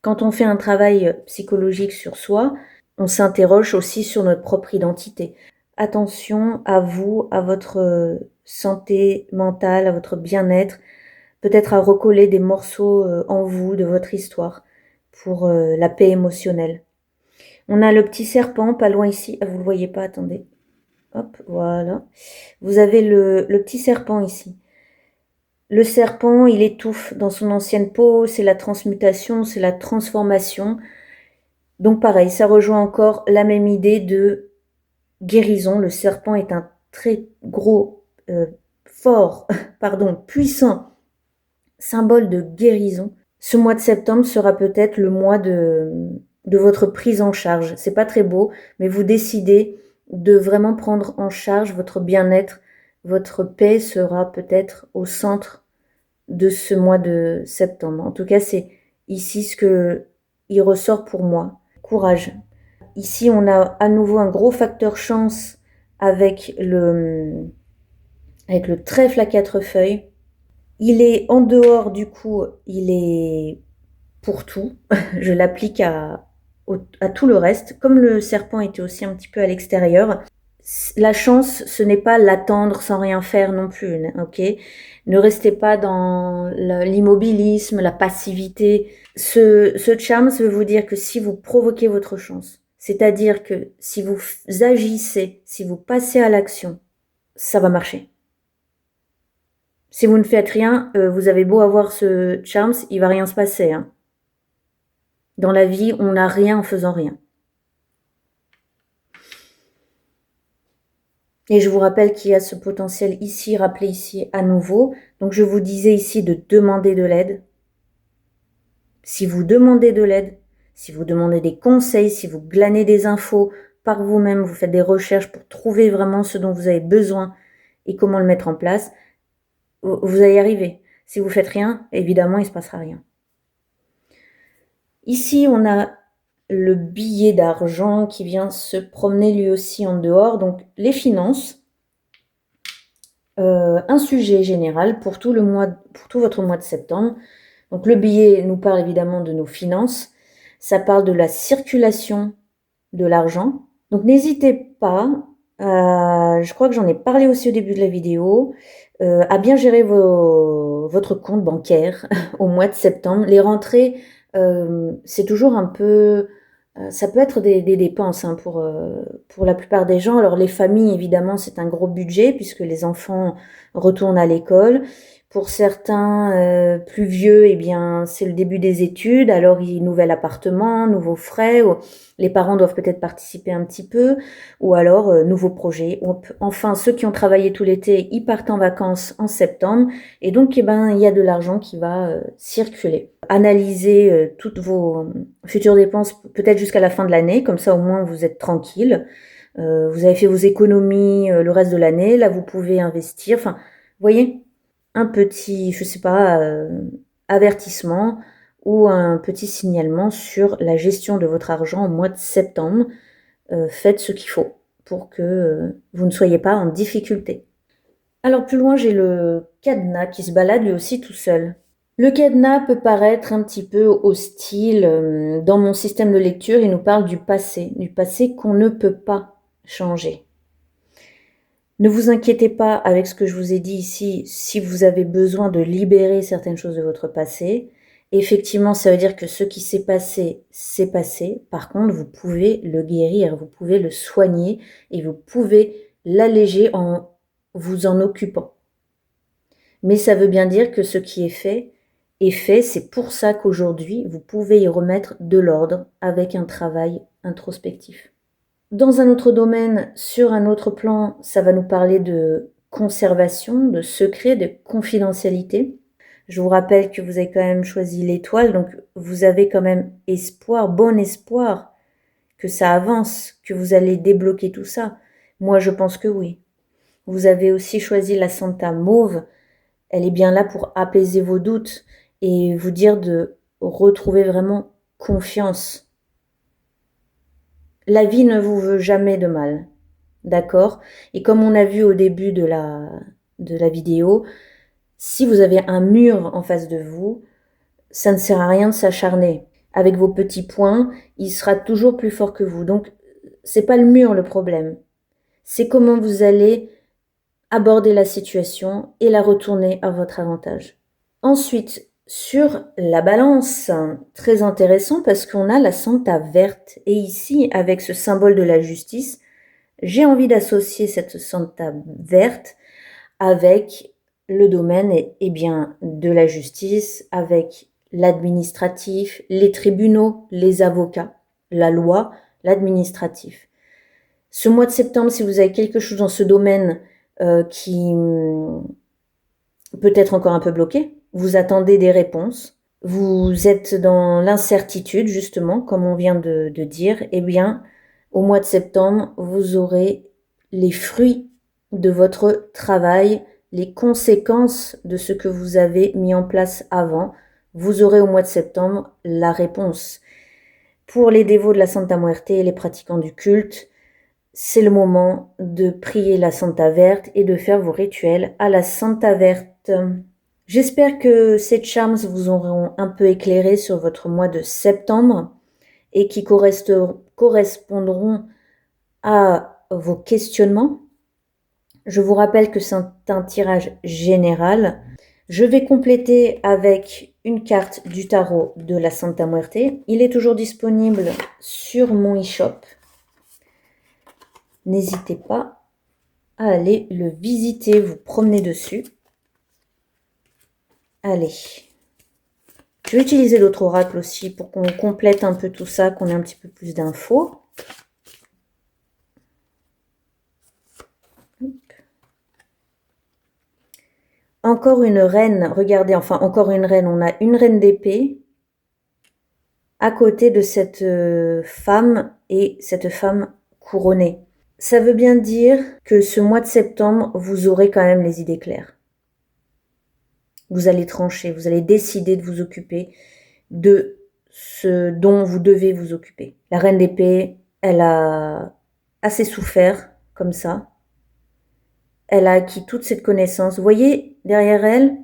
Quand on fait un travail psychologique sur soi, on s'interroge aussi sur notre propre identité. Attention à vous, à votre santé mentale, à votre bien-être, peut-être à recoller des morceaux en vous de votre histoire pour la paix émotionnelle. On a le petit serpent pas loin ici. Ah, vous le voyez pas, attendez. Hop, voilà. Vous avez le petit serpent ici. Le serpent, il étouffe dans son ancienne peau, c'est la transmutation, c'est la transformation. Donc pareil, ça rejoint encore la même idée de guérison. Le serpent est un très gros, fort, pardon, puissant symbole de guérison. Ce mois de septembre sera peut-être le mois de votre prise en charge. C'est pas très beau, mais vous décidez de vraiment prendre en charge votre bien-être. Votre paix sera peut-être au centre de ce mois de septembre. En tout cas, c'est ici ce que il ressort pour moi. Courage. Ici, on a à nouveau un gros facteur chance avec le trèfle à 4 feuilles. Il est en dehors, du coup, il est pour tout. Je l'applique à tout le reste. Comme le serpent était aussi un petit peu à l'extérieur, la chance, ce n'est pas l'attendre sans rien faire non plus, ok? Ne restez pas dans l'immobilisme, la passivité. Ce charme veut vous dire que si vous provoquez votre chance, c'est-à-dire que si vous agissez, si vous passez à l'action, ça va marcher. Si vous ne faites rien, vous avez beau avoir ce charme, il va rien se passer, hein. Dans la vie, on n'a rien en faisant rien. Et je vous rappelle qu'il y a ce potentiel ici, rappelé ici à nouveau. Donc je vous disais ici de demander de l'aide. Si vous demandez de l'aide, si vous demandez des conseils, si vous glanez des infos par vous-même, vous faites des recherches pour trouver vraiment ce dont vous avez besoin et comment le mettre en place, vous allez y arriver. Si vous faites rien, évidemment, il ne se passera rien. Ici, on a le billet d'argent qui vient se promener lui aussi en dehors. Donc les finances, un sujet général pour tout votre mois de septembre. Donc le billet nous parle évidemment de nos finances, ça parle de la circulation de l'argent. Donc n'hésitez pas, je crois que j'en ai parlé aussi au début de la vidéo, à bien gérer votre compte bancaire au mois de septembre. Les rentrées, c'est toujours un peu... ça peut être des dépenses hein, pour la plupart des gens. Alors les familles, évidemment, c'est un gros budget puisque les enfants retournent à l'école. Pour certains plus vieux, eh bien, c'est le début des études. Alors, nouvel appartement, nouveaux frais. Les parents doivent peut-être participer un petit peu. Ou alors, nouveaux projets. Enfin, ceux qui ont travaillé tout l'été, ils partent en vacances en septembre. Et donc, eh ben, il y a de l'argent qui va circuler. Analysez toutes vos futures dépenses, peut-être jusqu'à la fin de l'année. Comme ça, au moins, vous êtes tranquille. Vous avez fait vos économies le reste de l'année. Là, vous pouvez investir. Enfin, vous voyez, un petit, je sais pas, avertissement ou un petit signalement sur la gestion de votre argent au mois de septembre. Faites ce qu'il faut pour que vous ne soyez pas en difficulté. Alors plus loin, j'ai le cadenas qui se balade lui aussi tout seul. Le cadenas peut paraître un petit peu hostile. Dans mon système de lecture, il nous parle du passé qu'on ne peut pas changer. Ne vous inquiétez pas avec ce que je vous ai dit ici, si vous avez besoin de libérer certaines choses de votre passé. Effectivement, ça veut dire que ce qui s'est passé, c'est passé. Par contre, vous pouvez le guérir, vous pouvez le soigner et vous pouvez l'alléger en vous en occupant. Mais ça veut bien dire que ce qui est fait. C'est pour ça qu'aujourd'hui, vous pouvez y remettre de l'ordre avec un travail introspectif. Dans un autre domaine, sur un autre plan, ça va nous parler de conservation, de secret, de confidentialité. Je vous rappelle que vous avez quand même choisi l'étoile, donc vous avez quand même espoir, bon espoir que ça avance, que vous allez débloquer tout ça. Moi, je pense que oui. Vous avez aussi choisi la Santa Mauve. Elle est bien là pour apaiser vos doutes et vous dire de retrouver vraiment confiance. La vie ne vous veut jamais de mal, d'accord? Et comme on a vu au début de la vidéo, si vous avez un mur en face de vous, ça ne sert à rien de s'acharner. Avec vos petits poings, il sera toujours plus fort que vous. Donc, c'est pas le mur le problème. C'est comment vous allez aborder la situation et la retourner à votre avantage. Ensuite, sur la balance, très intéressant parce qu'on a la Santa verte. Et ici, avec ce symbole de la justice, j'ai envie d'associer cette Santa verte avec le domaine bien, de la justice, avec l'administratif, les tribunaux, les avocats, la loi, l'administratif. Ce mois de septembre, si vous avez quelque chose dans ce domaine qui peut être encore un peu bloqué, vous attendez des réponses, vous êtes dans l'incertitude justement, comme on vient de dire, eh bien, au mois de septembre, vous aurez les fruits de votre travail, les conséquences de ce que vous avez mis en place avant. Vous aurez au mois de septembre la réponse. Pour les dévots de la Santa Muerte et les pratiquants du culte, c'est le moment de prier la Santa Verte et de faire vos rituels à la Santa Verte. J'espère que ces charms vous auront un peu éclairé sur votre mois de septembre et qui correspondront à vos questionnements. Je vous rappelle que c'est un tirage général. Je vais compléter avec une carte du tarot de la Santa Muerte. Il est toujours disponible sur mon e-shop. N'hésitez pas à aller le visiter, vous promener dessus. Allez. Je vais utiliser l'autre oracle aussi pour qu'on complète un peu tout ça, qu'on ait un petit peu plus d'infos. Encore une reine, regardez, enfin encore une reine, on a une reine d'épée à côté de cette femme et cette femme couronnée. Ça veut bien dire que ce mois de septembre, vous aurez quand même les idées claires. Vous allez trancher, vous allez décider de vous occuper de ce dont vous devez vous occuper. La reine d'épée, elle a assez souffert comme ça. Elle a acquis toute cette connaissance. Vous voyez, derrière elle,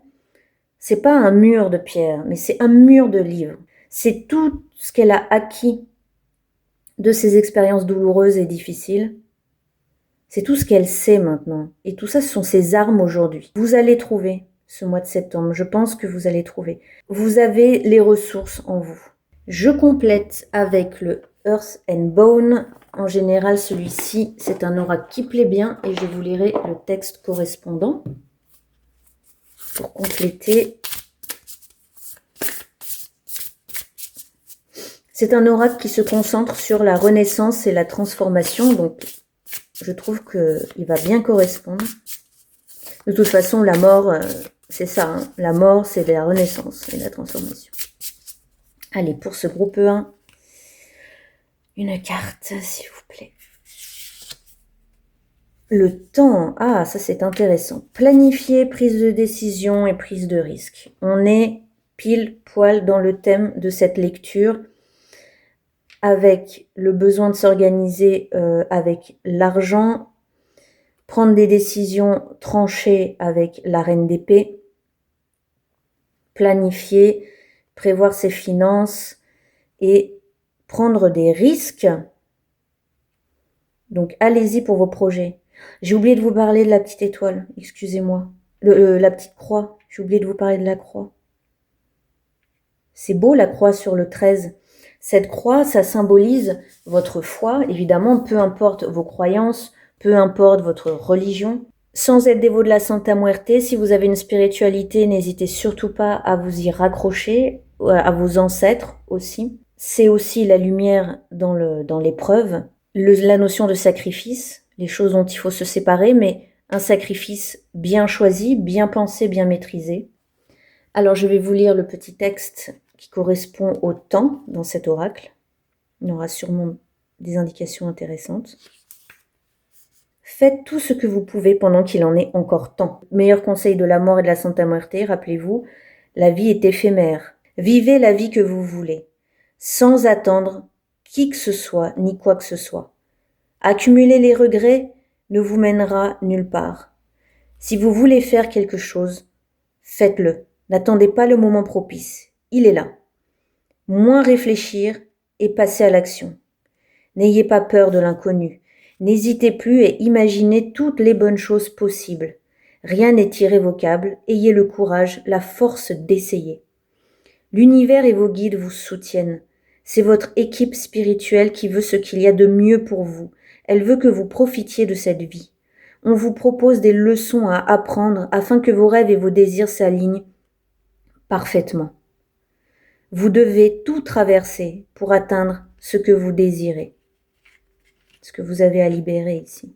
c'est pas un mur de pierre, mais c'est un mur de livres. C'est tout ce qu'elle a acquis de ses expériences douloureuses et difficiles. C'est tout ce qu'elle sait maintenant. Et tout ça, ce sont ses armes aujourd'hui. Vous allez trouver ce mois de septembre. Je pense que vous allez trouver. Vous avez les ressources en vous. Je complète avec le Earth and Bone. En général, celui-ci, c'est un oracle qui plaît bien et je vous lirai le texte correspondant pour compléter. C'est un oracle qui se concentre sur la renaissance et la transformation, donc je trouve qu'il va bien correspondre. De toute façon, la mort, c'est ça, hein. La mort, c'est la renaissance et la transformation. Allez, pour ce groupe 1, une carte, s'il vous plaît. Le temps, ah, ça c'est intéressant. Planifier, prise de décision et prise de risque. On est pile poil dans le thème de cette lecture, avec le besoin de s'organiser avec l'argent, prendre des décisions tranchées avec la reine d'épée, planifier, prévoir ses finances et prendre des risques. Donc allez-y pour vos projets. J'ai oublié de vous parler de la petite étoile, excusez-moi. La petite croix, j'ai oublié de vous parler de la croix. C'est beau la croix sur le 13. Cette croix, ça symbolise votre foi, évidemment, peu importe vos croyances, peu importe votre religion. Sans être dévot de la Santa Muerte, si vous avez une spiritualité, n'hésitez surtout pas à vous y raccrocher, à vos ancêtres aussi. C'est aussi la lumière dans l'épreuve, la notion de sacrifice, les choses dont il faut se séparer, mais un sacrifice bien choisi, bien pensé, bien maîtrisé. Alors je vais vous lire le petit texte qui correspond au temps dans cet oracle. Il y aura sûrement des indications intéressantes. Faites tout ce que vous pouvez pendant qu'il en est encore temps. Meilleur conseil de la mort et de la Santa Muerte, rappelez-vous, la vie est éphémère. Vivez la vie que vous voulez. sans attendre qui que ce soit ni quoi que ce soit. Accumuler les regrets ne vous mènera nulle part. Si vous voulez faire quelque chose, faites-le. N'attendez pas le moment propice. Il est là. Moins réfléchir et passer à l'action. N'ayez pas peur de l'inconnu. N'hésitez plus et imaginez toutes les bonnes choses possibles. Rien n'est irrévocable. Ayez le courage, la force d'essayer. L'univers et vos guides vous soutiennent. C'est votre équipe spirituelle qui veut ce qu'il y a de mieux pour vous. Elle veut que vous profitiez de cette vie. On vous propose des leçons à apprendre afin que vos rêves et vos désirs s'alignent parfaitement. Vous devez tout traverser pour atteindre ce que vous désirez, ce que vous avez à libérer ici.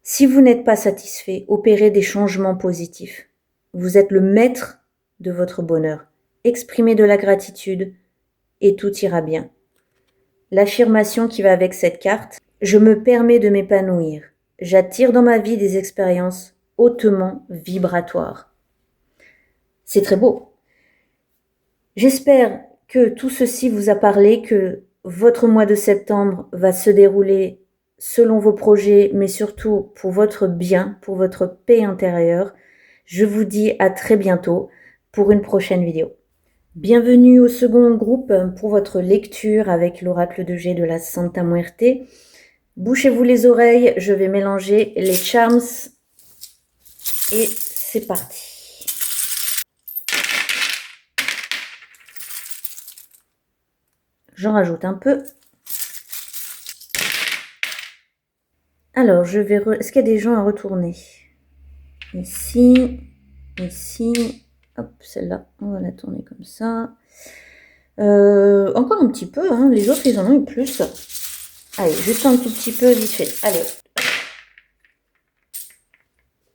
Si vous n'êtes pas satisfait, opérez des changements positifs. Vous êtes le maître de votre bonheur. Exprimez de la gratitude et tout ira bien. L'affirmation qui va avec cette carte, je me permets de m'épanouir. J'attire dans ma vie des expériences hautement vibratoires. C'est très beau. J'espère que tout ceci vous a parlé, que votre mois de septembre va se dérouler selon vos projets, mais surtout pour votre bien, pour votre paix intérieure. Je vous dis à très bientôt pour une prochaine vidéo. Bienvenue au second groupe pour votre lecture avec l'oracle de G de la Santa Muerte. Bouchez-vous les oreilles, je vais mélanger les charms et c'est parti. J'en rajoute un peu. Alors, je vais... Est-ce qu'il y a des gens à retourner? Ici, ici, hop, celle-là, on va la tourner comme ça. Encore un petit peu, hein. Les autres, ils en ont eu plus. Allez, juste un tout petit peu, vite fait. Allez.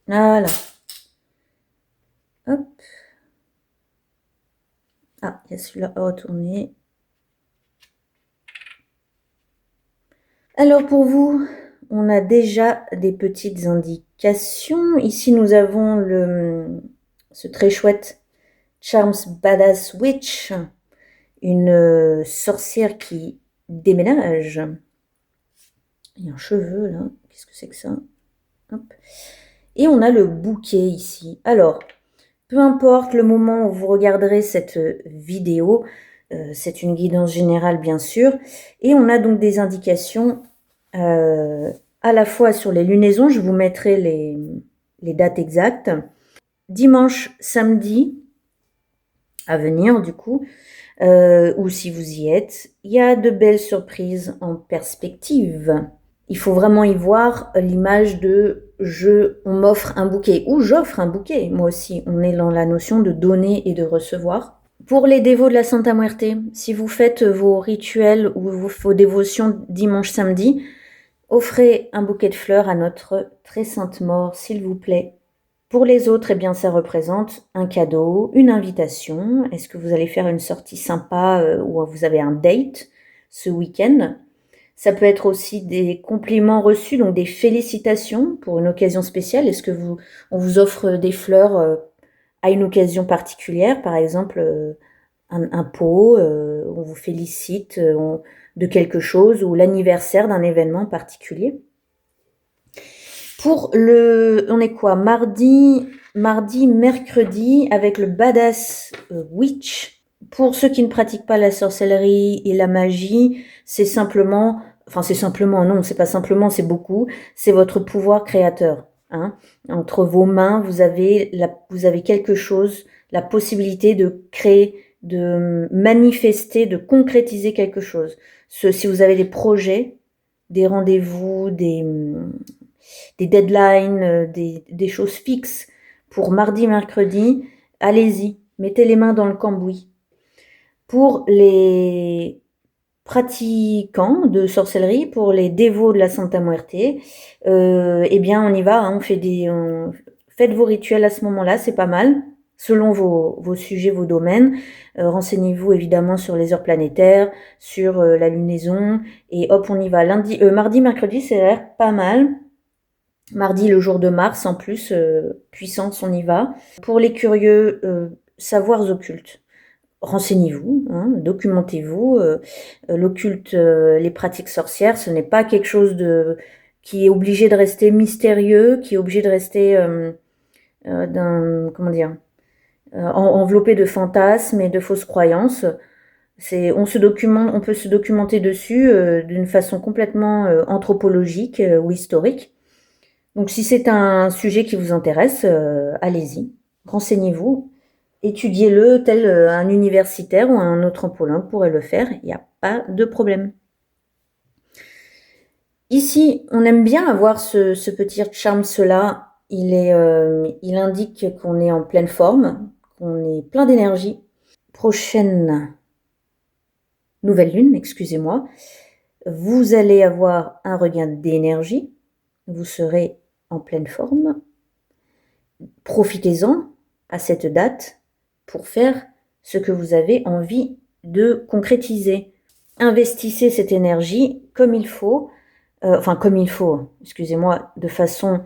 Voilà. Hop. Ah, il y a celui-là à retourner. Alors, pour vous, on a déjà des petites indications. Ici, nous avons ce très chouette Charms Badass Witch, une sorcière qui déménage. Il y a un cheveu là, qu'est-ce que c'est que ça? Hop. Et on a le bouquet ici. Alors, peu importe le moment où vous regarderez cette vidéo, c'est une guidance générale bien sûr, et on a donc des indications à la fois sur les lunaisons, je vous mettrai les dates exactes, dimanche, samedi, à venir du coup, ou si vous y êtes, il y a de belles surprises en perspective. Il faut vraiment y voir l'image de on m'offre un bouquet, ou j'offre un bouquet, moi aussi. On est dans la notion de donner et de recevoir. Pour les dévots de la Santa Muerte, si vous faites vos rituels ou vos dévotions dimanche, samedi, offrez un bouquet de fleurs à notre très sainte mort, s'il vous plaît. Pour les autres, eh bien, ça représente un cadeau, une invitation. Est-ce que vous allez faire une sortie sympa ou vous avez un date ce week-end? Ça peut être aussi des compliments reçus, donc des félicitations pour une occasion spéciale. Est-ce que on vous offre des fleurs à une occasion particulière, par exemple un pot, on vous félicite de quelque chose ou l'anniversaire d'un événement particulier. Pour on est quoi? Mardi, mercredi, avec le Badass Witch. Pour ceux qui ne pratiquent pas la sorcellerie et la magie, c'est simplement, non, c'est pas simplement, c'est beaucoup, c'est votre pouvoir créateur. Hein. Entre vos mains, vous avez quelque chose, la possibilité de créer, de manifester, de concrétiser quelque chose. Si vous avez des projets, des rendez-vous, des deadlines, des choses fixes pour mardi, mercredi, allez-y, mettez les mains dans le cambouis. Pour les pratiquants de sorcellerie, pour les dévots de la Santa Muerte, eh bien on y va, hein, faites vos rituels à ce moment-là, c'est pas mal, selon vos sujets, vos domaines. Renseignez-vous évidemment sur les heures planétaires, sur la lunaison, et hop, on y va. Mardi, mercredi, c'est l'air pas mal. Mardi, le jour de Mars, en plus, puissance, on y va. Pour les curieux, savoirs occultes. renseignez-vous, hein, documentez-vous. L'occulte, les pratiques sorcières, ce n'est pas quelque chose qui est obligé de rester mystérieux, qui est obligé de rester comment dire, enveloppé de fantasmes et de fausses croyances. On peut se documenter dessus d'une façon complètement anthropologique ou historique. Donc si c'est un sujet qui vous intéresse, allez-y, renseignez-vous, étudiez-le tel un universitaire ou un anthropologue pourrait le faire, il n'y a pas de problème. Ici, on aime bien avoir ce petit charme-là. Il indique qu'on est en pleine forme, qu'on est plein d'énergie. Prochaine nouvelle lune, excusez-moi, vous allez avoir un regain d'énergie, vous serez en pleine forme. Profitez-en à cette date pour faire ce que vous avez envie de concrétiser. Investissez cette énergie comme il faut, excusez-moi, de façon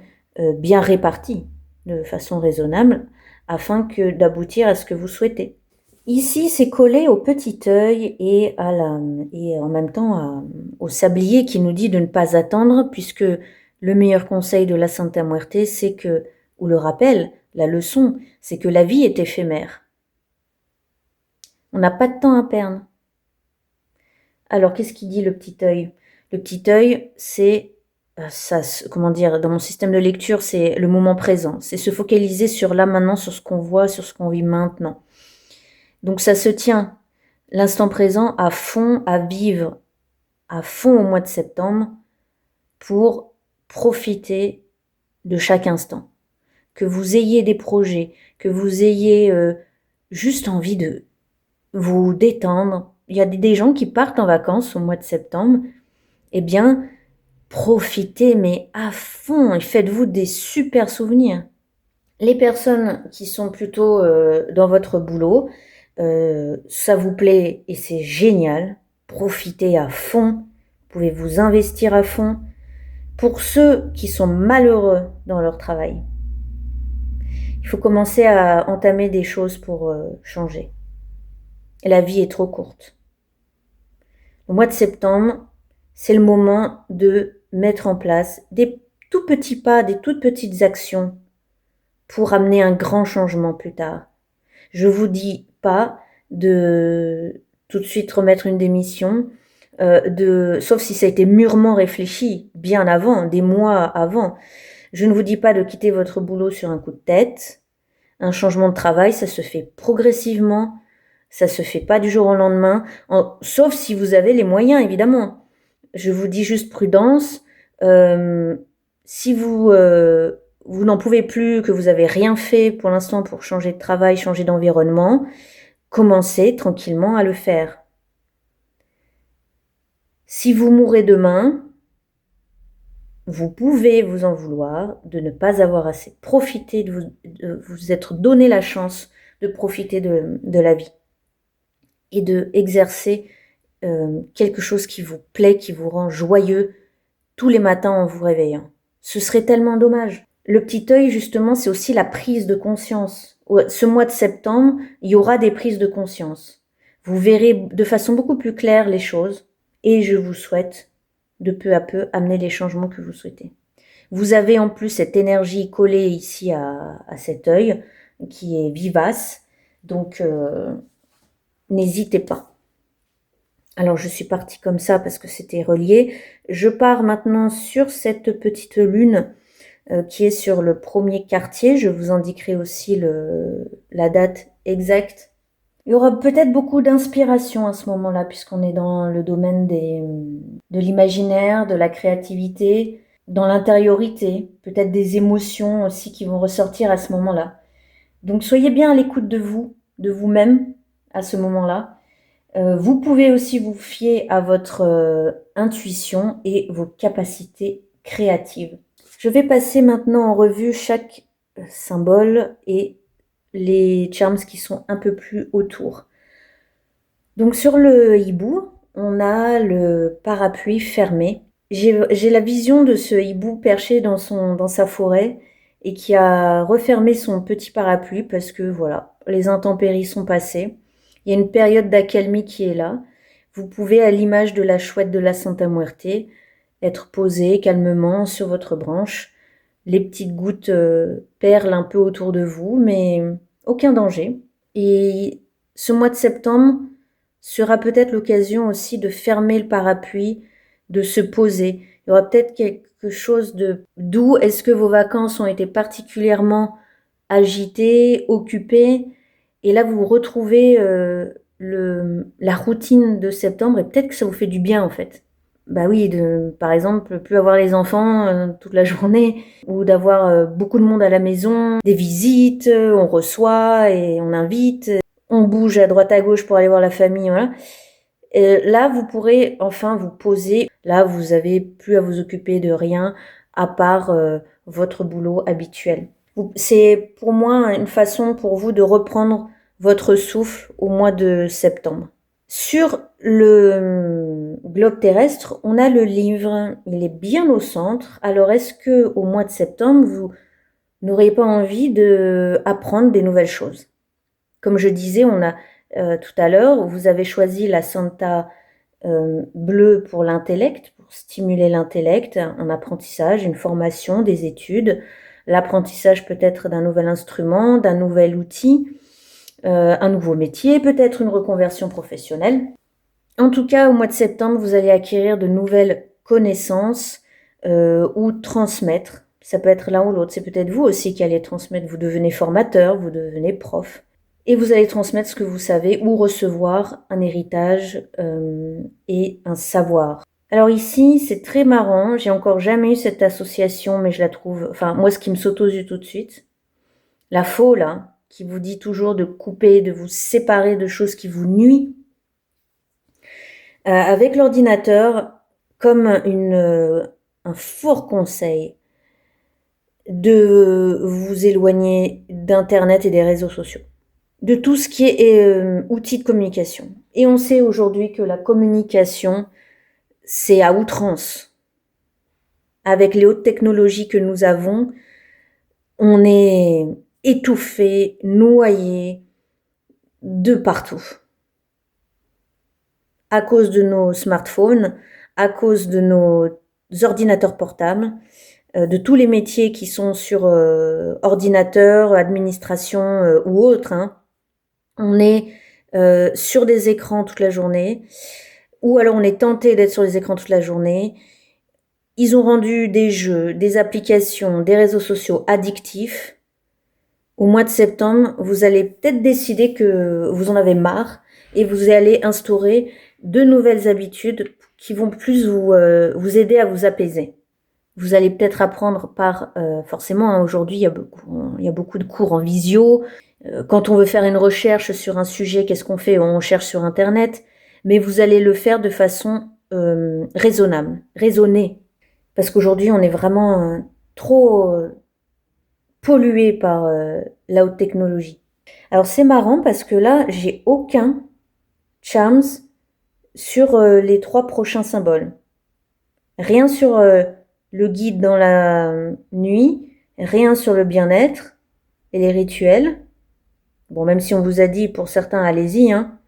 bien répartie, de façon raisonnable, afin d'aboutir à ce que vous souhaitez. Ici, c'est collé au petit œil et en même temps au sablier qui nous dit de ne pas attendre, puisque le meilleur conseil de la Santa Muerte, ou le rappel, la leçon, c'est que la vie est éphémère. On n'a pas de temps à perdre. Alors, qu'est-ce qu'il dit le petit œil? Le petit œil, c'est dans mon système de lecture, c'est le moment présent. C'est se focaliser sur là maintenant, sur ce qu'on voit, sur ce qu'on vit maintenant. Donc ça se tient l'instant présent à fond, à vivre à fond au mois de septembre pour profiter de chaque instant. Que vous ayez des projets, que vous ayez juste envie de vous détendre. Il y a des gens qui partent en vacances au mois de septembre. Eh bien, profitez, mais à fond, et faites-vous des super souvenirs. Les personnes qui sont plutôt dans votre boulot, ça vous plaît et c'est génial. Profitez à fond, vous pouvez vous investir à fond. Pour ceux qui sont malheureux dans leur travail, il faut commencer à entamer des choses pour changer. La vie est trop courte. Le mois de septembre, c'est le moment de mettre en place des tout petits pas, des toutes petites actions pour amener un grand changement plus tard. Je vous dis pas de tout de suite remettre une démission, sauf si ça a été mûrement réfléchi bien avant, des mois avant. Je ne vous dis pas de quitter votre boulot sur un coup de tête. Un changement de travail, ça se fait progressivement. Ça se fait pas du jour au lendemain, sauf si vous avez les moyens, évidemment. Je vous dis juste prudence. Si vous n'en pouvez plus, que vous avez rien fait pour l'instant pour changer de travail, changer d'environnement, commencez tranquillement à le faire. Si vous mourrez demain, vous pouvez vous en vouloir de ne pas avoir assez profité, de vous être donné la chance de profiter de la vie et de exercer quelque chose qui vous plaît, qui vous rend joyeux tous les matins en vous réveillant. Ce serait tellement dommage. Le petit œil, justement, c'est aussi la prise de conscience. Ce mois de septembre, il y aura des prises de conscience. Vous verrez de façon beaucoup plus claire les choses et je vous souhaite de peu à peu amener les changements que vous souhaitez. Vous avez en plus cette énergie collée ici à cet œil qui est vivace, donc n'hésitez pas. Alors je suis partie comme ça parce que c'était relié. Je pars maintenant sur cette petite lune qui est sur le premier quartier. Je vous indiquerai aussi la date exacte. Il y aura peut-être beaucoup d'inspiration à ce moment-là puisqu'on est dans le domaine de l'imaginaire, de la créativité, dans l'intériorité, peut-être des émotions aussi qui vont ressortir à ce moment-là. Donc soyez bien à l'écoute de vous, de vous-même à ce moment-là. Vous pouvez aussi vous fier à votre intuition et vos capacités créatives. Je vais passer maintenant en revue chaque symbole et les charms qui sont un peu plus autour. Donc sur le hibou, on a le parapluie fermé. J'ai la vision de ce hibou perché dans sa forêt et qui a refermé son petit parapluie parce que voilà, les intempéries sont passées. Il y a une période d'accalmie qui est là. Vous pouvez, à l'image de la chouette de la Santa Muerte, être posé calmement sur votre branche. Les petites gouttes perlent un peu autour de vous, mais aucun danger. Et ce mois de septembre sera peut-être l'occasion aussi de fermer le parapluie, de se poser. Il y aura peut-être quelque chose de doux. Est-ce que vos vacances ont été particulièrement agitées, occupées? Et là, vous retrouvez la routine de septembre et peut-être que ça vous fait du bien en fait. Bah oui, par exemple, plus avoir les enfants toute la journée ou d'avoir beaucoup de monde à la maison, des visites, on reçoit et on invite, on bouge à droite à gauche pour aller voir la famille, voilà. Et là, vous pourrez enfin vous poser. Là, vous avez plus à vous occuper de rien à part votre boulot habituel. C'est pour moi une façon pour vous de reprendre votre souffle au mois de septembre. Sur le globe terrestre, on a le livre, il est bien au centre. Alors est-ce que au mois de septembre, vous n'auriez pas envie d'apprendre des nouvelles choses? Comme je disais, on a tout à l'heure, vous avez choisi la Santa bleue pour l'intellect, pour stimuler l'intellect, un apprentissage, une formation, des études, l'apprentissage peut-être d'un nouvel instrument, d'un nouvel outil, un nouveau métier, peut-être une reconversion professionnelle. En tout cas, au mois de septembre, vous allez acquérir de nouvelles connaissances ou transmettre. Ça peut être l'un ou l'autre. C'est peut-être vous aussi qui allez transmettre. Vous devenez formateur, vous devenez prof. Et vous allez transmettre ce que vous savez ou recevoir un héritage et un savoir. Alors ici, c'est très marrant. J'ai encore jamais eu cette association, mais je la trouve... Enfin, moi, ce qui me saute aux yeux tout de suite, la faux, là, qui vous dit toujours de couper, de vous séparer de choses qui vous nuisent, avec l'ordinateur comme un fort conseil de vous éloigner d'Internet et des réseaux sociaux, de tout ce qui est outils de communication. Et on sait aujourd'hui que la communication, c'est à outrance. Avec les hautes technologies que nous avons, on est étouffé, noyé de partout. À cause de nos smartphones, à cause de nos ordinateurs portables, de tous les métiers qui sont sur ordinateur, administration ou autre. Hein. On est sur des écrans toute la journée, ou alors on est tenté d'être sur les écrans toute la journée. Ils ont rendu des jeux, des applications, des réseaux sociaux addictifs. Au mois de septembre, vous allez peut-être décider que vous en avez marre et vous allez instaurer de nouvelles habitudes qui vont plus vous aider à vous apaiser. Vous allez peut-être apprendre par, forcément, hein, aujourd'hui, il y a beaucoup de cours en visio. Quand on veut faire une recherche sur un sujet, qu'est-ce qu'on fait? On cherche sur Internet. Mais vous allez le faire de façon raisonnable, raisonnée. Parce qu'aujourd'hui, on est vraiment trop pollué par la haute technologie. Alors, c'est marrant parce que là, j'ai aucun charms sur les 3 prochains symboles. Rien sur le guide dans la nuit, rien sur le bien-être et les rituels. Bon, même si on vous a dit pour certains, allez-y, hein,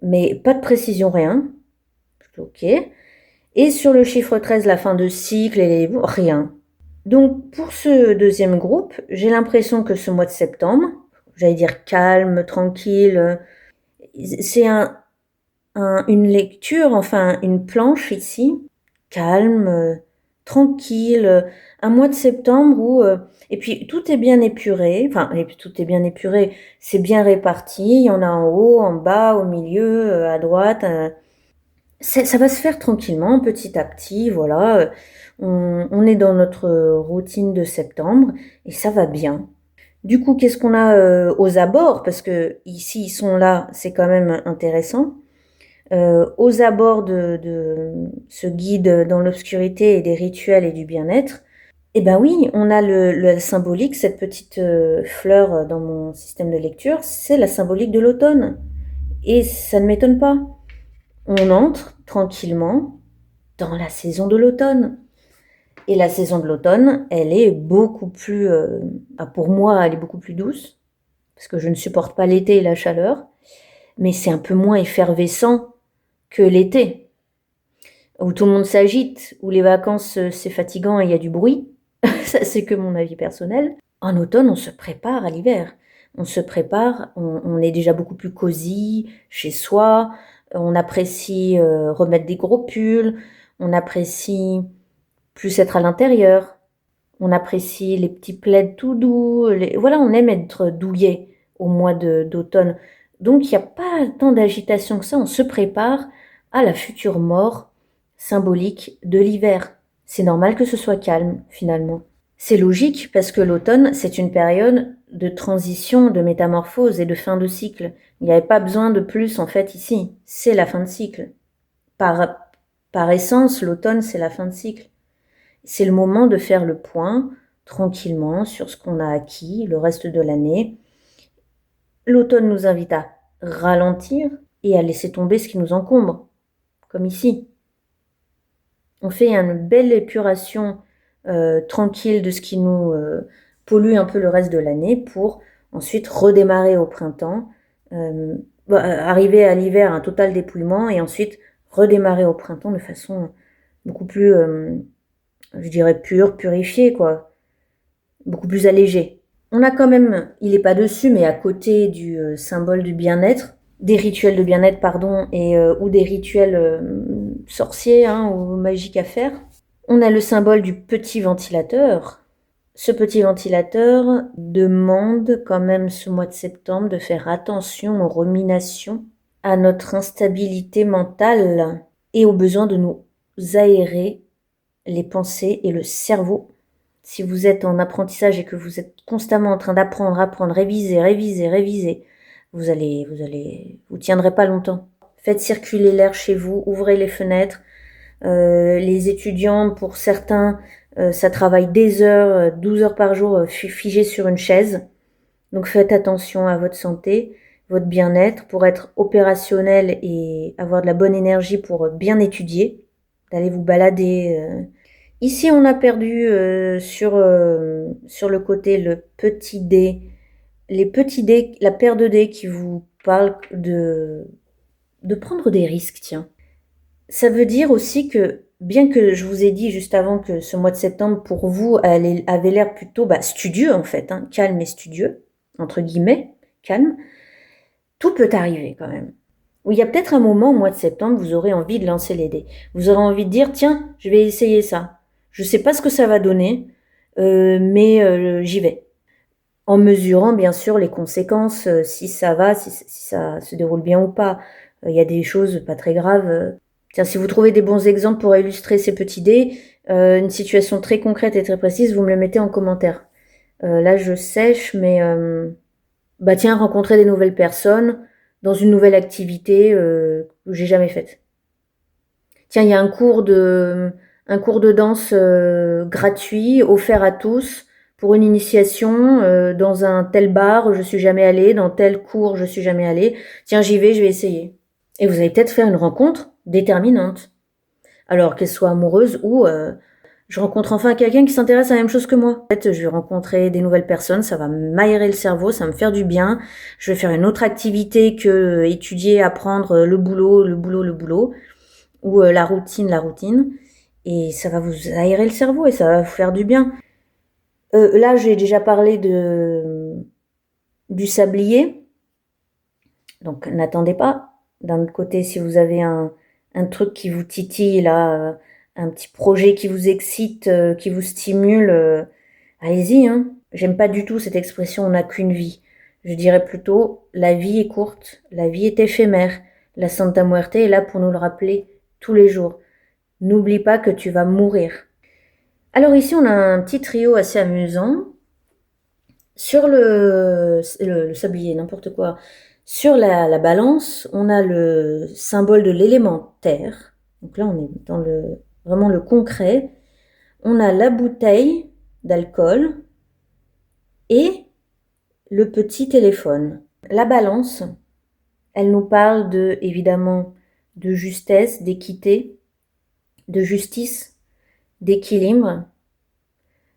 mais pas de précision, rien. Ok. Et sur le chiffre 13, la fin de cycle, rien. Donc, pour ce deuxième groupe, j'ai l'impression que ce mois de septembre, j'allais dire calme, tranquille, c'est une lecture, enfin une planche ici, calme, tranquille, un mois de septembre où... et puis tout est bien épuré, c'est bien réparti, il y en a en haut, en bas, au milieu, à droite. Ça va se faire tranquillement, petit à petit, voilà. On est dans notre routine de septembre et ça va bien. Du coup, qu'est-ce qu'on a aux abords? Parce que ici, ils sont là, c'est quand même intéressant. Aux abords de ce guide dans l'obscurité et des rituels et du bien-être, eh ben oui, on a le symbolique, cette petite fleur dans mon système de lecture, c'est la symbolique de l'automne. Et ça ne m'étonne pas. On entre tranquillement dans la saison de l'automne. Et la saison de l'automne, elle est beaucoup plus, pour moi, elle est beaucoup plus douce, parce que je ne supporte pas l'été et la chaleur. mais c'est un peu moins effervescent que l'été, où tout le monde s'agite, où les vacances, c'est fatigant et il y a du bruit. Ça, c'est que mon avis personnel. En automne, on se prépare à l'hiver. On se prépare, on est déjà beaucoup plus cosy chez soi, on apprécie remettre des gros pulls, on apprécie plus être à l'intérieur, on apprécie les petits plaids tout doux. Voilà, on aime être douillet au mois d'automne. Donc, il n'y a pas tant d'agitation que ça. On se prépare à la future mort symbolique de l'hiver. C'est normal que ce soit calme, finalement. C'est logique parce que l'automne, c'est une période de transition, de métamorphose et de fin de cycle. Il n'y avait pas besoin de plus, en fait, ici. C'est la fin de cycle. Par essence, l'automne, c'est la fin de cycle. C'est le moment de faire le point tranquillement sur ce qu'on a acquis le reste de l'année. L'automne nous invite à ralentir et à laisser tomber ce qui nous encombre, comme ici. On fait une belle épuration tranquille de ce qui nous pollue un peu le reste de l'année pour ensuite redémarrer au printemps, arriver à l'hiver un total dépouillement et ensuite redémarrer au printemps de façon beaucoup plus je dirais purifié, quoi. Beaucoup plus allégé. On a quand même, il n'est pas dessus, mais à côté du symbole du bien-être, des rituels de bien-être, pardon, ou des rituels sorciers ou magiques à faire. On a le symbole du petit ventilateur. Ce petit ventilateur demande quand même ce mois de septembre de faire attention aux ruminations, à notre instabilité mentale et au besoin de nous aérer les pensées et le cerveau. Si vous êtes en apprentissage et que vous êtes constamment en train apprendre, réviser, vous tiendrez pas longtemps. Faites circuler l'air chez vous, ouvrez les fenêtres. Les étudiants, pour certains, ça travaille des heures, 12 heures par jour, figés sur une chaise. Donc faites attention à votre santé, votre bien-être, pour être opérationnel et avoir de la bonne énergie pour bien étudier, d'aller vous balader. Ici, on a perdu sur le côté le petit dé, les petits dés, la paire de dés qui vous parle de prendre des risques, tiens. Ça veut dire aussi que, bien que je vous ai dit juste avant que ce mois de septembre, pour vous, avait l'air plutôt studieux en fait, calme et studieux, entre guillemets, calme, tout peut arriver quand même. Où il y a peut-être un moment au mois de septembre, vous aurez envie de lancer les dés. Vous aurez envie de dire, tiens, je vais essayer ça. Je sais pas ce que ça va donner, mais j'y vais. En mesurant bien sûr les conséquences, si ça va, si ça se déroule bien ou pas. Il y a des choses pas très graves. Tiens, si vous trouvez des bons exemples pour illustrer ces petits dés, une situation très concrète et très précise, vous me le mettez en commentaire. Là, je sèche, mais tiens, rencontrer des nouvelles personnes dans une nouvelle activité que j'ai jamais faite. Tiens, il y a un cours de danse gratuit, offert à tous, pour une initiation dans un tel bar, je suis jamais allée, dans tel cours, je suis jamais allée. Tiens, j'y vais, je vais essayer. Et vous allez peut-être faire une rencontre déterminante. Alors qu'elle soit amoureuse ou je rencontre enfin quelqu'un qui s'intéresse à la même chose que moi. En fait, je vais rencontrer des nouvelles personnes, ça va m'aérer le cerveau, ça va me faire du bien. Je vais faire une autre activité que étudier, apprendre le boulot, ou la routine. Et ça va vous aérer le cerveau et ça va vous faire du bien. Là, j'ai déjà parlé du sablier. Donc, n'attendez pas. D'un autre côté, si vous avez un truc qui vous titille, là, un petit projet qui vous excite, qui vous stimule, allez-y. J'aime pas du tout cette expression « on n'a qu'une vie ». Je dirais plutôt « la vie est courte, la vie est éphémère ». La Santa Muerte est là pour nous le rappeler tous les jours. N'oublie pas que tu vas mourir. Alors ici, on a un petit trio assez amusant. Sur le sablier, n'importe quoi. Sur la balance, on a le symbole de l'élément terre. Donc là, on est dans vraiment le concret. On a la bouteille d'alcool et le petit téléphone. La balance, elle nous parle évidemment de justesse, d'équité, de justice, d'équilibre,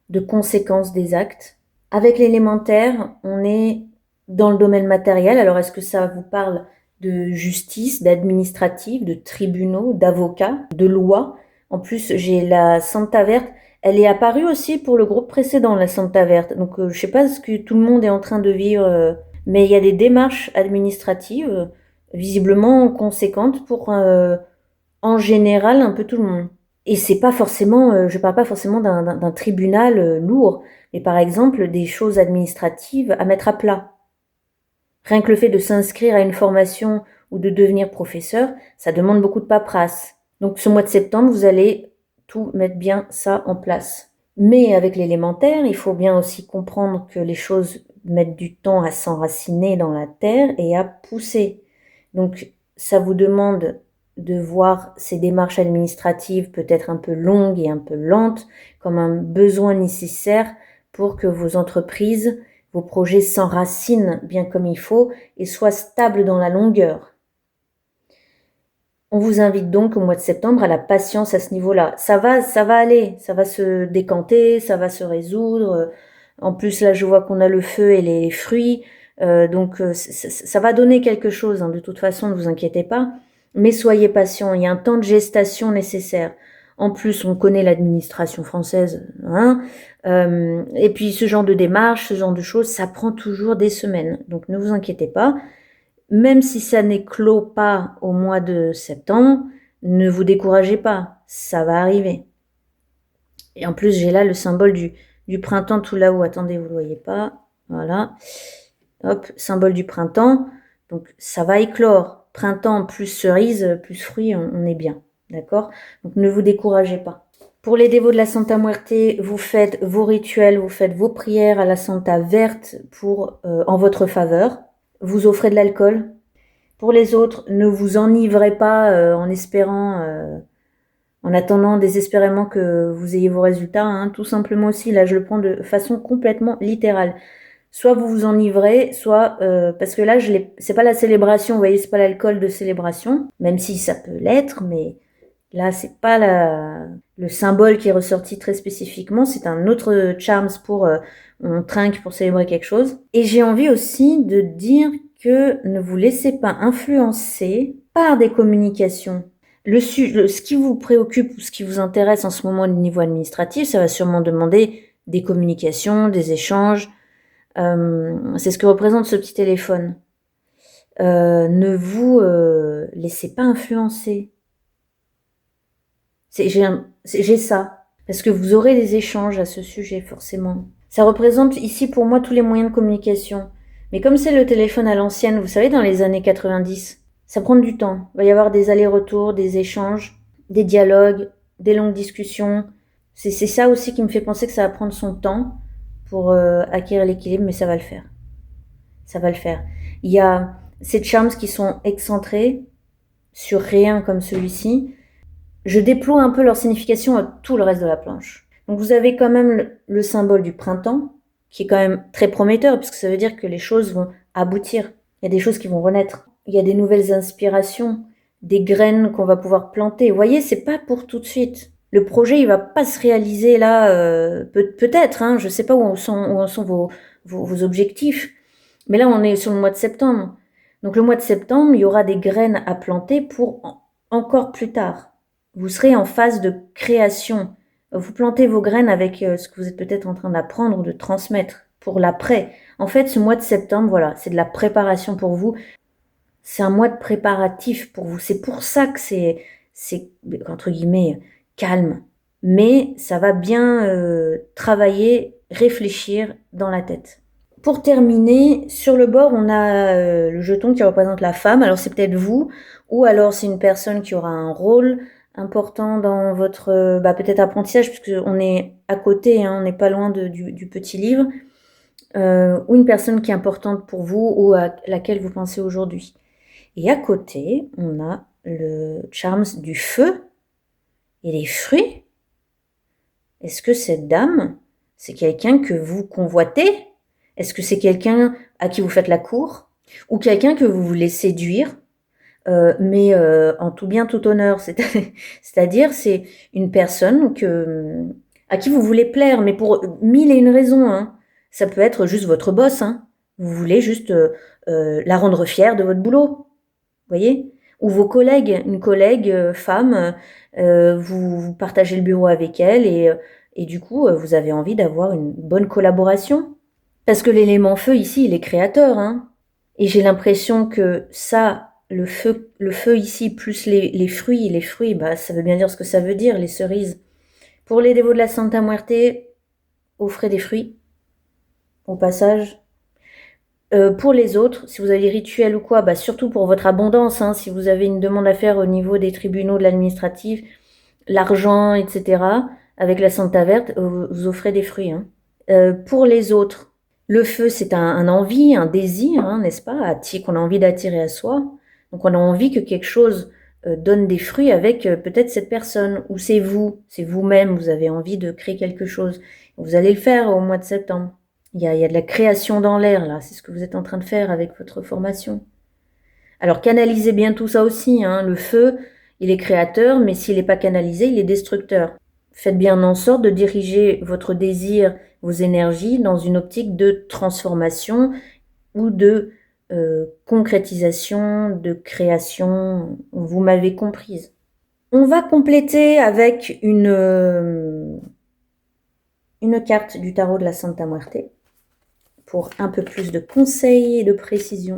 de conséquences des actes. Avec l'élémentaire, on est dans le domaine matériel. Alors, est-ce que ça vous parle de justice, d'administratif, de tribunaux, d'avocats, de lois. En plus, j'ai la Santa Verte. Elle est apparue aussi pour le groupe précédent, la Santa Verte. Donc, je sais pas ce que tout le monde est en train de vivre, mais il y a des démarches administratives visiblement conséquentes pour, en général, un peu tout le monde. Et c'est pas forcément, je parle pas forcément d'un tribunal lourd, mais par exemple des choses administratives à mettre à plat. Rien que le fait de s'inscrire à une formation ou de devenir professeur, ça demande beaucoup de paperasse. Donc ce mois de septembre, vous allez tout mettre bien ça en place. Mais avec l'élémentaire, il faut bien aussi comprendre que les choses mettent du temps à s'enraciner dans la terre et à pousser. Donc ça vous demande de voir ces démarches administratives peut-être un peu longues et un peu lentes comme un besoin nécessaire pour que vos entreprises, vos projets s'enracinent bien comme il faut et soient stables dans la longueur. On vous invite donc au mois de septembre à la patience à ce niveau-là. Ça va aller, ça va se décanter, ça va se résoudre. En plus, là, je vois qu'on a le feu et les fruits, donc ça va donner quelque chose, hein. De toute façon, ne vous inquiétez pas. Mais soyez patient, il y a un temps de gestation nécessaire. En plus, on connaît l'administration française, hein. Et puis, ce genre de démarche, ce genre de choses, ça prend toujours des semaines. Donc, ne vous inquiétez pas. Même si ça n'éclot pas au mois de septembre, ne vous découragez pas, ça va arriver. Et en plus, j'ai là le symbole du printemps tout là-haut. Attendez, vous ne le voyez pas. Voilà. Hop, symbole du printemps. Donc, ça va éclore. Printemps plus cerise, plus fruits, on est bien. D'accord? Donc, ne vous découragez pas. Pour les dévots de la Santa Muerte, vous faites vos rituels, vous faites vos prières à la Santa Verte en votre faveur. Vous offrez de l'alcool. Pour les autres, ne vous enivrez pas en espérant, en attendant désespérément que vous ayez vos résultats, hein. Tout simplement aussi, là je le prends de façon complètement littérale. Soit vous vous enivrez, soit parce que là c'est pas la célébration, vous voyez, c'est pas l'alcool de célébration, même si ça peut l'être, mais là c'est pas le symbole qui est ressorti très spécifiquement, c'est un autre charms pour on trinque pour célébrer quelque chose. Et j'ai envie aussi de dire que ne vous laissez pas influencer par des communications. Ce qui vous préoccupe ou ce qui vous intéresse en ce moment au niveau administratif, ça va sûrement demander des communications, des échanges. C'est ce que représente ce petit téléphone. Ne vous laissez pas influencer. J'ai ça. Parce que vous aurez des échanges à ce sujet, forcément. Ça représente ici pour moi tous les moyens de communication. Mais comme c'est le téléphone à l'ancienne, vous savez, dans les années 90, ça prend du temps. Il va y avoir des allers-retours, des échanges, des dialogues, des longues discussions. C'est ça aussi qui me fait penser que ça va prendre son temps pour acquérir l'équilibre, mais ça va le faire. Ça va le faire. Il y a ces charms qui sont excentrés sur rien comme celui-ci. Je déploie un peu leur signification à tout le reste de la planche. Donc vous avez quand même le symbole du printemps, qui est quand même très prometteur, puisque ça veut dire que les choses vont aboutir. Il y a des choses qui vont renaître. Il y a des nouvelles inspirations, des graines qu'on va pouvoir planter. Vous voyez, c'est pas pour tout de suite. Le projet, il va pas se réaliser là, peut-être, hein, je sais pas où en sont vos objectifs. Mais là, on est sur le mois de septembre. Donc le mois de septembre, il y aura des graines à planter pour encore plus tard. Vous serez en phase de création. Vous plantez vos graines avec ce que vous êtes peut-être en train d'apprendre ou de transmettre pour l'après. En fait, ce mois de septembre, voilà, c'est de la préparation pour vous. C'est un mois de préparatif pour vous. C'est pour ça que c'est entre guillemets, calme. Mais ça va bien travailler, réfléchir dans la tête. Pour terminer, sur le bord, on a le jeton qui représente la femme. Alors c'est peut-être vous, ou alors c'est une personne qui aura un rôle important dans votre peut-être apprentissage, puisqu'on est à côté, hein, on n'est pas loin du petit livre, ou une personne qui est importante pour vous ou à laquelle vous pensez aujourd'hui. Et à côté, on a le charms du feu et les fruits. Est-ce que cette dame, c'est quelqu'un que vous convoitez? Est-ce que c'est quelqu'un à qui vous faites la cour? Ou quelqu'un que vous voulez séduire, mais en tout bien, tout honneur? C'est-à-dire, c'est une personne à qui vous voulez plaire, mais pour mille et une raisons, hein. Ça peut être juste votre boss, hein. Vous voulez juste la rendre fière de votre boulot. voyez? Ou vos collègues, une collègue femme, vous partagez le bureau avec elle et du coup, vous avez envie d'avoir une bonne collaboration. Parce que l'élément feu ici, il est créateur, hein. Et j'ai l'impression que ça, le feu ici, plus les fruits, bah, ça veut bien dire ce que ça veut dire, les cerises. Pour les dévots de la Santa Muerte, offrez des fruits, au passage. Pour les autres, si vous avez des rituels ou quoi, bah, surtout pour votre abondance, hein, si vous avez une demande à faire au niveau des tribunaux de l'administratif, l'argent, etc., avec la Santa Verte, vous offrez des fruits, hein. Pour les autres, le feu, c'est un envie, un désir, hein, n'est-ce pas, qu'on a envie d'attirer à soi. Donc on a envie que quelque chose donne des fruits avec peut-être cette personne, ou c'est vous-même, vous avez envie de créer quelque chose. Vous allez le faire au mois de septembre. Il y a de la création dans l'air, là, c'est ce que vous êtes en train de faire avec votre formation. Alors canalisez bien tout ça aussi, hein. Le feu, il est créateur, mais s'il n'est pas canalisé, il est destructeur. Faites bien en sorte de diriger votre désir, vos énergies dans une optique de transformation ou de concrétisation, de création. Vous m'avez comprise. On va compléter avec une carte du tarot de la Santa Muerte pour un peu plus de conseils et de précision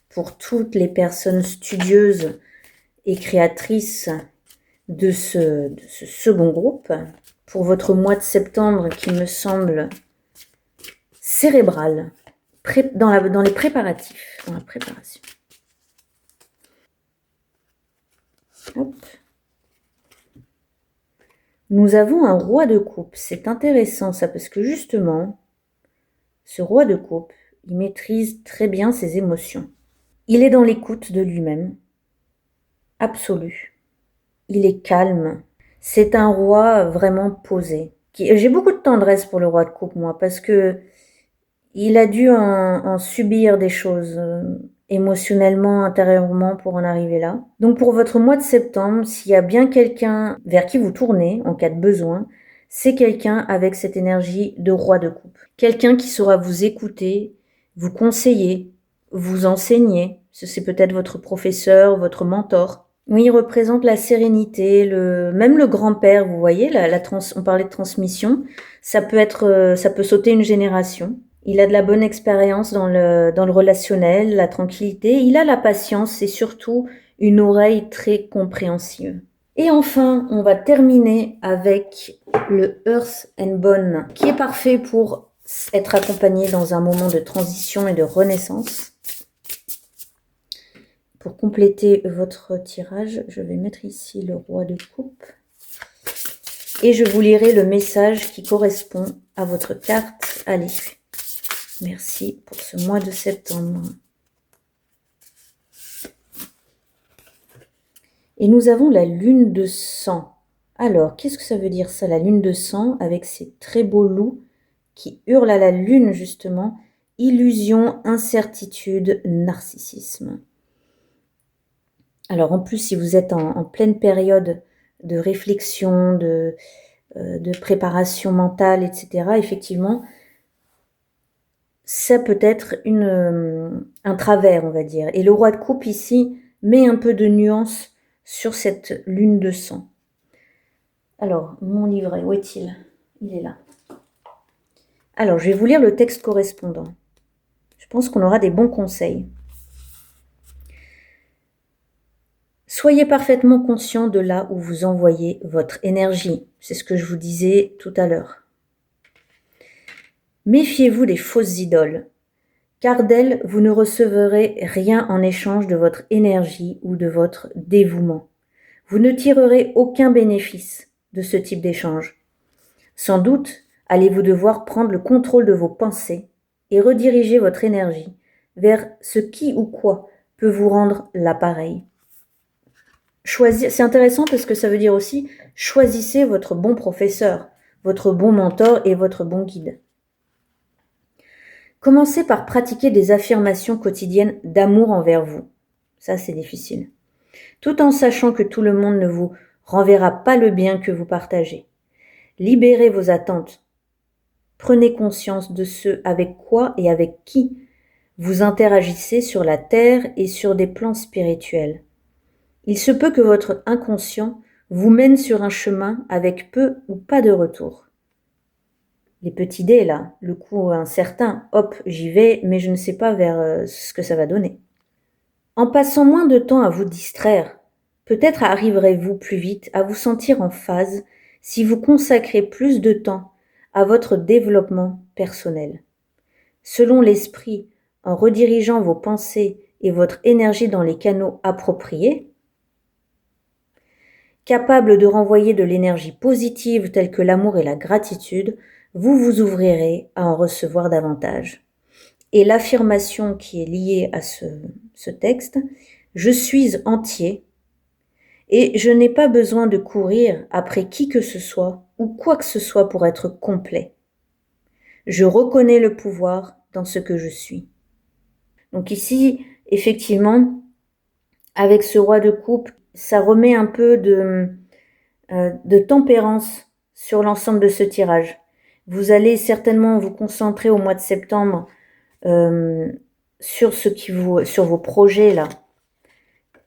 pour toutes les personnes studieuses et créatrices de ce second groupe, pour votre mois de septembre qui me semble cérébral, dans les préparatifs, dans la préparation. Hop. Nous avons un roi de coupe. C'est intéressant ça, parce que justement, ce roi de coupe, il maîtrise très bien ses émotions. Il est dans l'écoute de lui-même, absolue. Il est calme. C'est un roi vraiment posé. J'ai beaucoup de tendresse pour le roi de coupe, moi, parce que il a dû en subir des choses émotionnellement, intérieurement, pour en arriver là. Donc pour votre mois de septembre, s'il y a bien quelqu'un vers qui vous tournez en cas de besoin, c'est quelqu'un avec cette énergie de roi de coupe. Quelqu'un qui saura vous écouter, vous conseiller, vous enseigner. C'est peut-être votre professeur, votre mentor. Oui, il représente la sérénité, même le grand-père, vous voyez, on parlait de transmission, ça peut sauter une génération. Il a de la bonne expérience dans le relationnel, la tranquillité, il a la patience et surtout une oreille très compréhensive. Et enfin, on va terminer avec le Earth and Bone, qui est parfait pour être accompagné dans un moment de transition et de renaissance. Pour compléter votre tirage, je vais mettre ici le roi de coupe. Et je vous lirai le message qui correspond à votre carte. Allez, merci pour ce mois de septembre. Et nous avons la lune de sang. Alors, qu'est-ce que ça veut dire ça, la lune de sang, avec ces très beaux loups qui hurlent à la lune, justement. Illusion, incertitude, narcissisme. Alors en plus, si vous êtes en pleine période de réflexion, de préparation mentale, etc., effectivement, ça peut être un travers, on va dire. Et le roi de coupe ici met un peu de nuance sur cette lune de sang. Alors, mon livret, où est-il? Il est là. Alors, je vais vous lire le texte correspondant. Je pense qu'on aura des bons conseils. Soyez parfaitement conscient de là où vous envoyez votre énergie. C'est ce que je vous disais tout à l'heure. Méfiez-vous des fausses idoles, car d'elles, vous ne recevrez rien en échange de votre énergie ou de votre dévouement. Vous ne tirerez aucun bénéfice de ce type d'échange. Sans doute, allez-vous devoir prendre le contrôle de vos pensées et rediriger votre énergie vers ce qui ou quoi peut vous rendre l'appareil. C'est intéressant parce que ça veut dire aussi choisissez votre bon professeur, votre bon mentor et votre bon guide. Commencez par pratiquer des affirmations quotidiennes d'amour envers vous. Ça, c'est difficile. Tout en sachant que tout le monde ne vous renverra pas le bien que vous partagez. Libérez vos attentes. Prenez conscience de ce avec quoi et avec qui Vous interagissez sur la Terre et sur des plans spirituels. Il se peut que votre inconscient vous mène sur un chemin avec peu ou pas de retour. Les petits dés, là, le coup incertain, hop, j'y vais, mais je ne sais pas vers ce que ça va donner. En passant moins de temps à vous distraire, peut-être arriverez-vous plus vite à vous sentir en phase si vous consacrez plus de temps à votre développement personnel. Selon l'esprit, en redirigeant vos pensées et votre énergie dans les canaux appropriés, capable de renvoyer de l'énergie positive telle que l'amour et la gratitude, vous vous ouvrirez à en recevoir davantage. Et l'affirmation qui est liée à ce texte, je suis entier et je n'ai pas besoin de courir après qui que ce soit ou quoi que ce soit pour être complet. Je reconnais le pouvoir dans ce que je suis. Donc ici, effectivement, avec ce roi de coupe, ça remet un peu de tempérance sur l'ensemble de ce tirage. Vous allez certainement vous concentrer au mois de septembre sur vos projets là.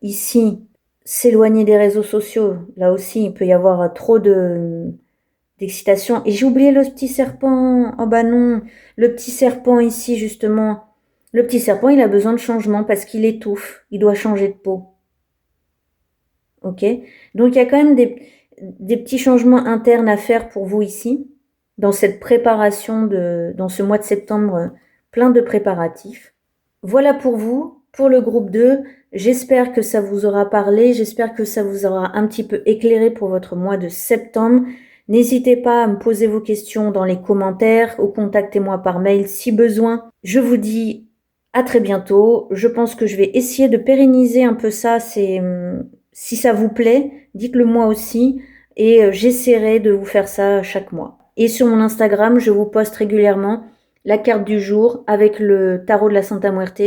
Ici, s'éloigner des réseaux sociaux. Là aussi, il peut y avoir trop d'excitation. Et j'ai oublié le petit serpent. Oh bah non, le petit serpent ici justement. Le petit serpent, il a besoin de changement parce qu'il étouffe. Il doit changer de peau. Ok? Donc il y a quand même des petits changements internes à faire pour vous ici, dans cette préparation dans ce mois de septembre, plein de préparatifs. Voilà pour vous, pour le groupe 2. J'espère que ça vous aura parlé, j'espère que ça vous aura un petit peu éclairé pour votre mois de septembre. N'hésitez pas à me poser vos questions dans les commentaires ou contactez-moi par mail si besoin. Je vous dis à très bientôt. Je pense que je vais essayer de pérenniser un peu ça. Si ça vous plaît, dites-le moi aussi et j'essaierai de vous faire ça chaque mois. Et sur mon Instagram, je vous poste régulièrement la carte du jour avec le tarot de la Santa Muerte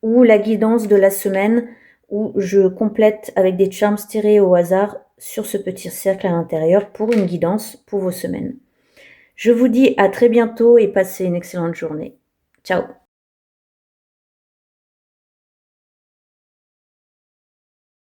ou la guidance de la semaine où je complète avec des charms tirés au hasard sur ce petit cercle à l'intérieur pour une guidance pour vos semaines. Je vous dis à très bientôt et passez une excellente journée. Ciao!